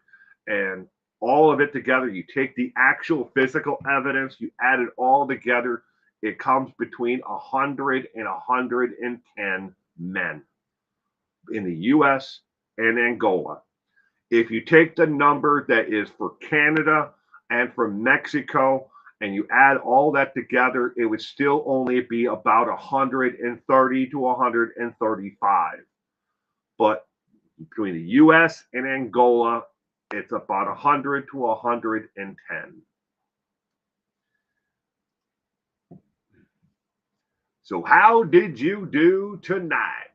and all of it together. You take the actual physical evidence, you add it all together, it comes between 100 and 110 men in the U.S. and Angola. If you take the number that is for Canada and for Mexico and you add all that together, it would still only be about 130 to 135. But between the U.S. and Angola, it's about 100 to 110. So how did you do tonight?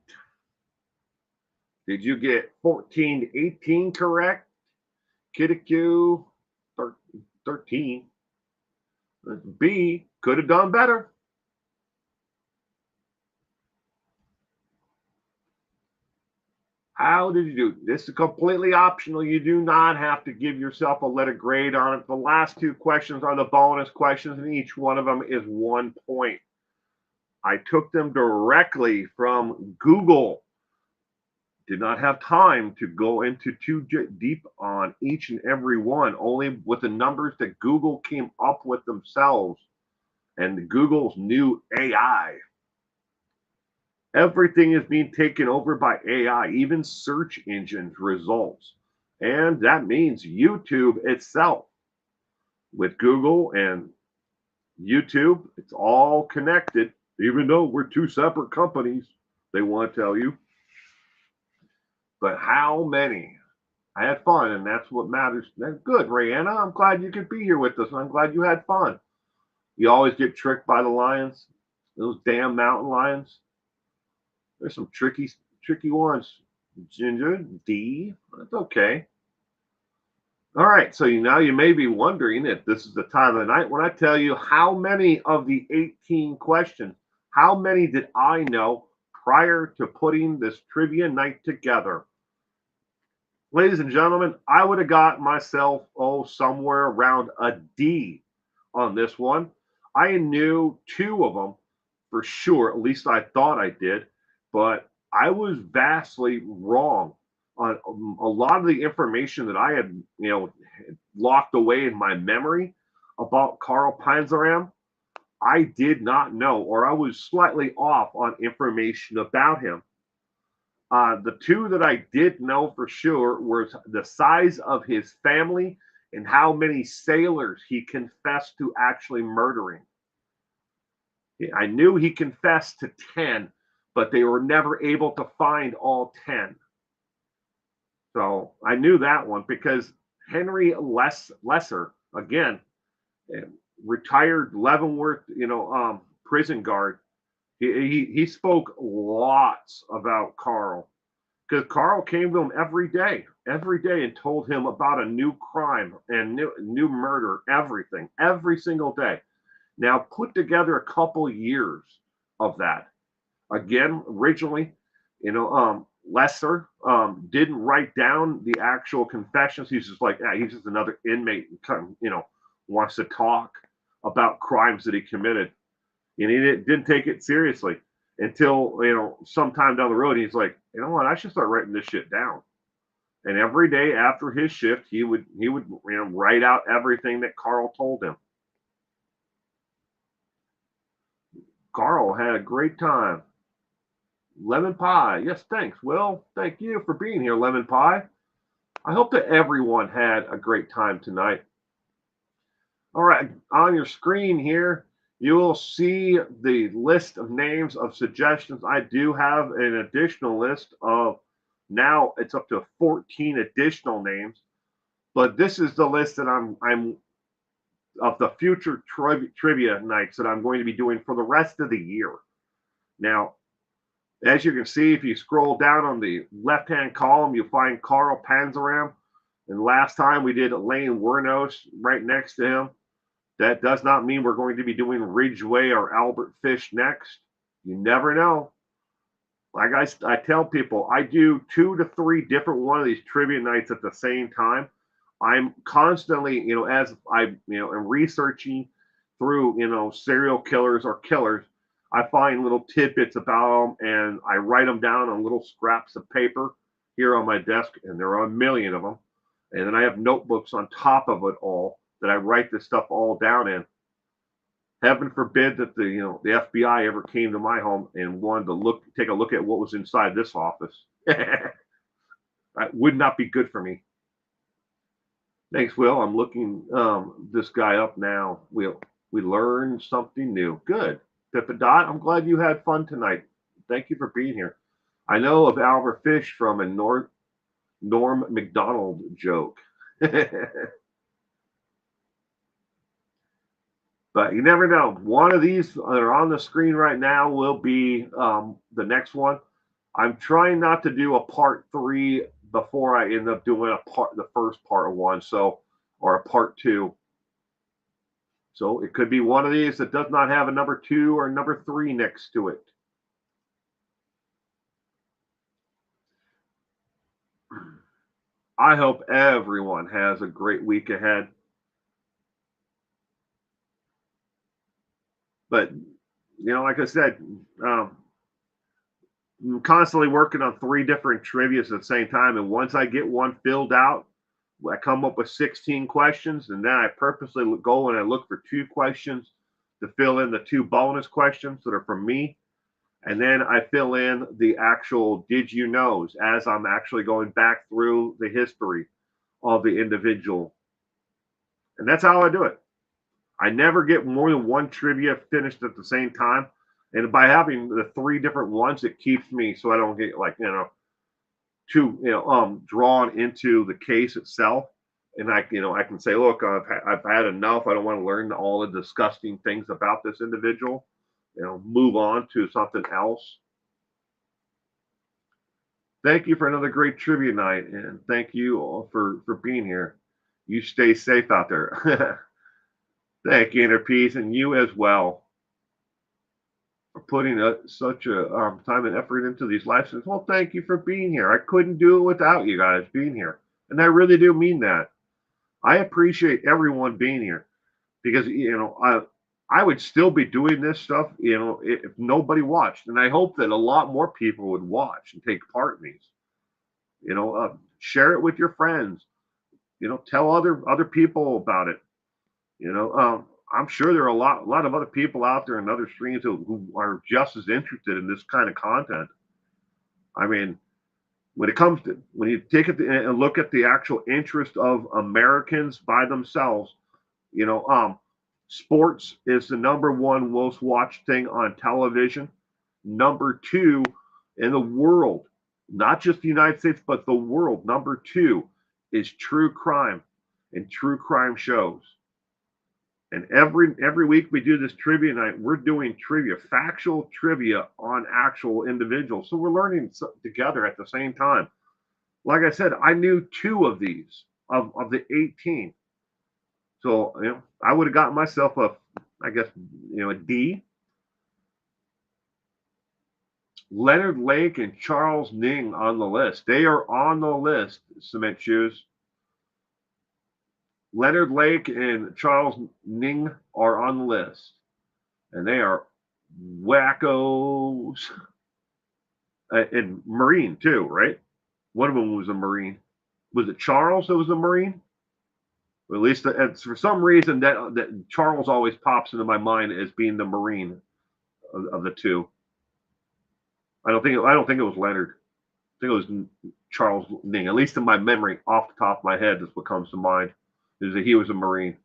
Did you get 14 to 18 correct? Kiddiq 13. B, could have done better. How did you do? This is completely optional. You do not have to give yourself a letter grade on it. The last two questions are the bonus questions, and each one of them is 1 point. I took them directly from Google. Did not have time to go into too deep on each and every one, only with the numbers that Google came up with themselves and Google's new AI. Everything is being taken over by AI, even search engines results. And that means YouTube itself. With Google and YouTube, it's all connected, even though we're two separate companies, they want to tell you. But how many? I had fun, and that's what matters. Good, Rayanna. I'm glad you could be here with us. I'm glad you had fun. You always get tricked by the lions, those damn mountain lions. There's some tricky ones. Ginger, D. That's okay. All right, so now you may be wondering if this is the time of the night when I tell you how many of the 18 questions, how many did I know prior to putting this trivia night together? Ladies and gentlemen, I would have got myself, somewhere around a D on this one. I knew two of them for sure, at least I thought I did, but I was vastly wrong on a lot of the information that I had, locked away in my memory about Carl Panzram. I did not know, or I was slightly off on information about him. The two that I did know for sure was the size of his family and how many sailors he confessed to actually murdering. I knew he confessed to 10, but they were never able to find all 10. So I knew that one because Henry Lesser, again, retired Leavenworth, prison guard. He spoke lots about Carl because Carl came to him every day and told him about a new crime and new murder, everything, every single day. Now put together a couple years of that. Again, originally, Lesser didn't write down the actual confessions. He's just like, he's just another inmate, wants to talk about crimes that he committed. And he didn't take it seriously until, sometime down the road, he's like, you know what, I should start writing this shit down. And every day after his shift, he would write out everything that Carl told him. Carl had a great time. Lemon pie. Yes, thanks. Will, thank you for being here, Lemon Pie. I hope that everyone had a great time tonight. All right, on your screen here, you will see the list of names of suggestions. I do have an additional list of, now it's up to 14 additional names, but this is the list that I'm of the future trivia nights that I'm going to be doing for the rest of the year. Now, as you can see, if you scroll down on the left-hand column, you'll find Carl Panzram. And last time we did Elaine Wernos right next to him. That does not mean we're going to be doing Ridgway or Albert Fish next. You never know. Like I tell people, I do 2 to 3 different one of these trivia nights at the same time. I'm constantly, as I, am researching through, serial killers or killers, I find little tidbits about them and I write them down on little scraps of paper here on my desk, and there are a million of them. And then I have notebooks on top of it all that I write this stuff all down in. Heaven forbid that the FBI ever came to my home and wanted to take a look at what was inside this office. That would not be good for me. Thanks, Will. I'm looking this guy up now. We learned something new. Good. Pippa Dot, I'm glad you had fun tonight. Thank you for being here. I know of Albert Fish from a Norm Macdonald joke. But you never know. One of these that are on the screen right now will be the next one. I'm trying not to do a part 3 before I end up doing the first part of one, or a part 2. So it could be one of these that does not have a number 2 or number 3 next to it. I hope everyone has a great week ahead. But, like I said, I'm constantly working on 3 different trivias at the same time. And once I get one filled out, I come up with 16 questions. And then I purposely go and I look for 2 questions to fill in the 2 bonus questions that are from me. And then I fill in the actual did you knows as I'm actually going back through the history of the individual. And that's how I do it. I never get more than 1 trivia finished at the same time. And by having the 3 different ones, it keeps me so I don't get too drawn into the case itself. And I can say, look, I've had enough. I don't want to learn all the disgusting things about this individual. Move on to something else. Thank you for another great trivia night, and thank you all for being here. You stay safe out there. Thank you, Inner Peace, and you as well for putting such a time and effort into these live streams. Well, thank you for being here. I couldn't do it without you guys being here, and I really do mean that. I appreciate everyone being here because I would still be doing this stuff, if nobody watched, and I hope that a lot more people would watch and take part in these. Share it with your friends. Tell other people about it. I'm sure there are a lot of other people out there in other streams who are just as interested in this kind of content. I mean, when you take it and look at the actual interest of Americans by themselves, sports is the number 1 most watched thing on television. Number 2 in the world, not just the United States, but the world. Number 2 is true crime and true crime shows. And every week we do this trivia night, we're doing trivia, factual trivia on actual individuals. So we're learning together at the same time. Like I said, I knew 2 of these of the 18. So, I would have gotten myself a D. Leonard Lake and Charles Ning on the list. They are on the list, Cement Shoes. Leonard Lake and Charles Ning are on the list. And they are wackos. And Marine, too, right? One of them was a Marine. Was it Charles that was a Marine? Or at least for some reason that Charles always pops into my mind as being the Marine. of the two. I don't think it was Leonard. I think it was Charles Ning. At least in my memory, off the top of my head, is what comes to mind. Is that he was a Marine.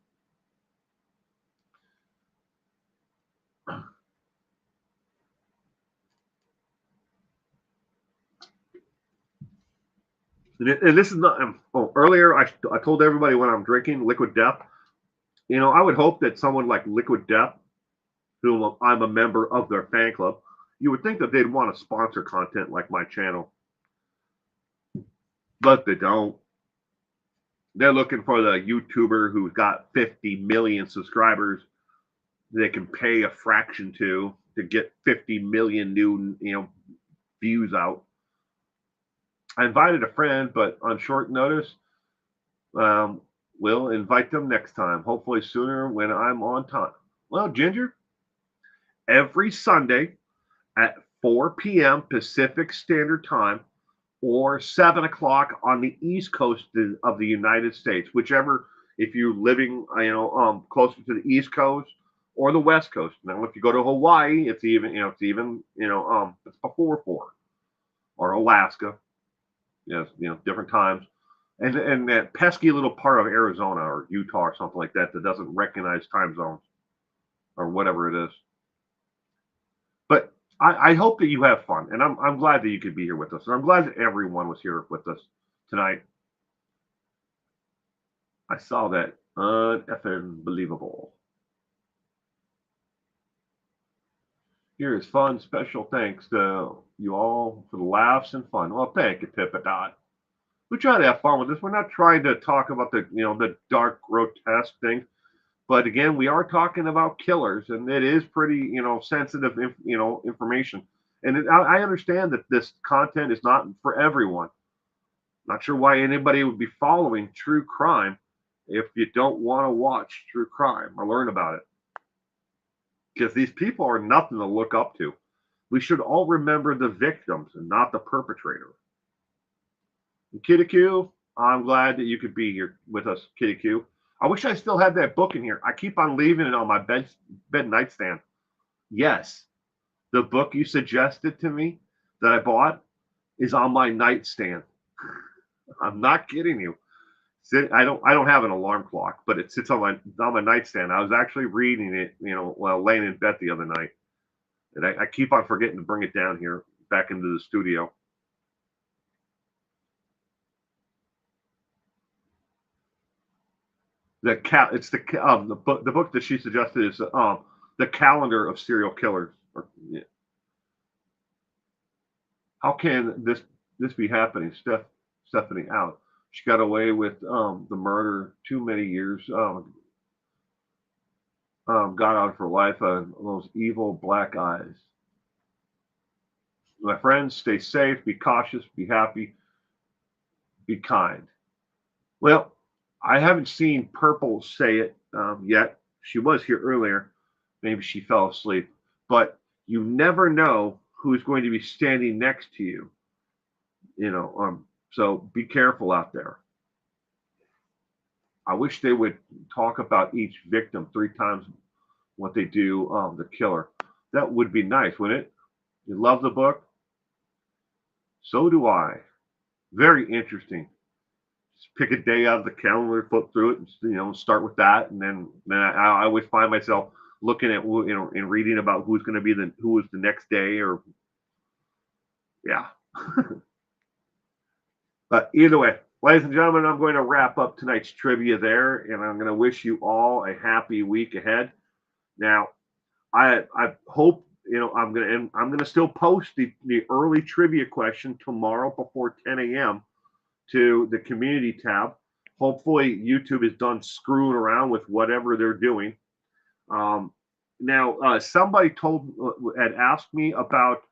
And this is not. Earlier I told everybody when I'm drinking Liquid Death. I would hope that someone like Liquid Death, whom I'm a member of their fan club, you would think that they'd want to sponsor content like my channel, but they don't. They're looking for the YouTuber who's got 50 million subscribers they can pay a fraction to get 50 million new views out. I invited a friend, but on short notice, we'll invite them next time, hopefully sooner when I'm on time. Well, Ginger, every Sunday at 4 p.m. Pacific Standard Time or 7 o'clock on the East Coast of the United States, whichever, if you're living, closer to the East Coast or the West Coast. Now, if you go to Hawaii, it's before 4, or Alaska. Yes, different times. And that pesky little part of Arizona or Utah or something like that doesn't recognize time zones or whatever it is. But I hope that you have fun, and I'm glad that you could be here with us, and I'm glad that everyone was here with us tonight. I saw that. Unbelievable. Here is fun. Special thanks to you all for the laughs and fun. Well, thank you, Pippadot. We try to have fun with this. We're not trying to talk about the dark, grotesque thing. But again, we are talking about killers, and it is pretty, sensitive, information. And I understand that this content is not for everyone. Not sure why anybody would be following true crime if you don't want to watch true crime or learn about it. Because these people are nothing to look up to. We should all remember the victims and not the perpetrator. And Kitty Q, I'm glad that you could be here with us, Kitty Q. I wish I still had that book in here. I keep on leaving it on my bed nightstand. Yes, the book you suggested to me that I bought is on my nightstand. I'm not kidding you. I don't have an alarm clock, but it sits on my nightstand. I was actually reading it, while laying in bed the other night, and I keep on forgetting to bring it down here back into the studio. It's the book that she suggested is the calendar of serial killers. Yeah. How can this be happening? Stephanie out. She got away with the murder too many years. Got out for life. Those evil black eyes. My friends, stay safe, be cautious, be happy, be kind. Well, I haven't seen Purple say it yet. She was here earlier. Maybe she fell asleep. But you never know who's going to be standing next to you. So be careful out there. I wish they would talk about each victim 3 times what they do the killer. That would be nice, wouldn't it? You love the book? So do I. Very interesting. Just pick a day out of the calendar, flip through it, and start with that, and then I always find myself looking at and reading about who's going to be who is the next day, or yeah. But either way, ladies and gentlemen, I'm going to wrap up tonight's trivia there, and I'm going to wish you all a happy week ahead. Now, I hope I'm going to still post the early trivia question tomorrow before 10 a.m. to the community tab. Hopefully, YouTube is done screwing around with whatever they're doing. Now, somebody had asked me about.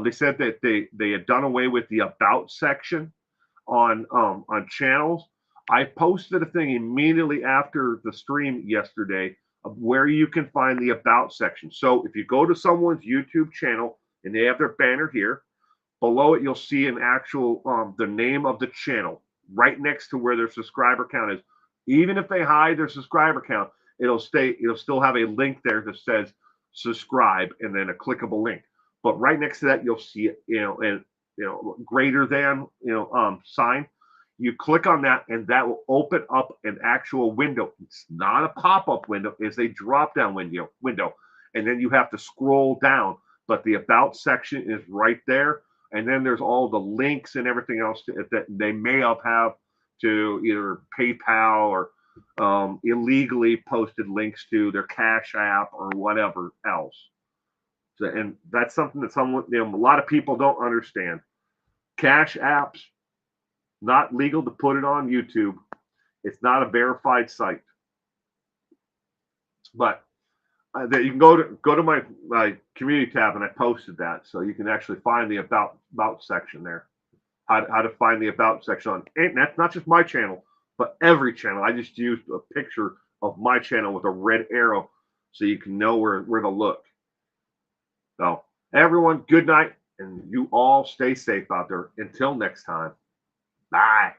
They said that they had done away with the about section on channels. I posted a thing immediately after the stream yesterday of where you can find the about section. So if you go to someone's YouTube channel and they have their banner here, below it you'll see an actual the name of the channel right next to where their subscriber count is. Even if they hide their subscriber count, it'll still have a link there that says subscribe, and then a clickable link. But right next to that, you'll see it, and greater than, sign. You click on that, and that will open up an actual window. It's not a pop-up window; it's a drop-down window. And then you have to scroll down. But the about section is right there, and then there's all the links and everything else that they may have to either PayPal or illegally posted links to their Cash App or whatever else. So, and that's something that a lot of people don't understand. Cash Apps, not legal to put it on YouTube. It's not a verified site. But that you can go to my community tab, and I posted that, so you can actually find the about section there. How to find the about section on, and that's not just my channel, but every channel. I just used a picture of my channel with a red arrow, so you can know where to look. So everyone, good night, and you all stay safe out there. Until next time, bye.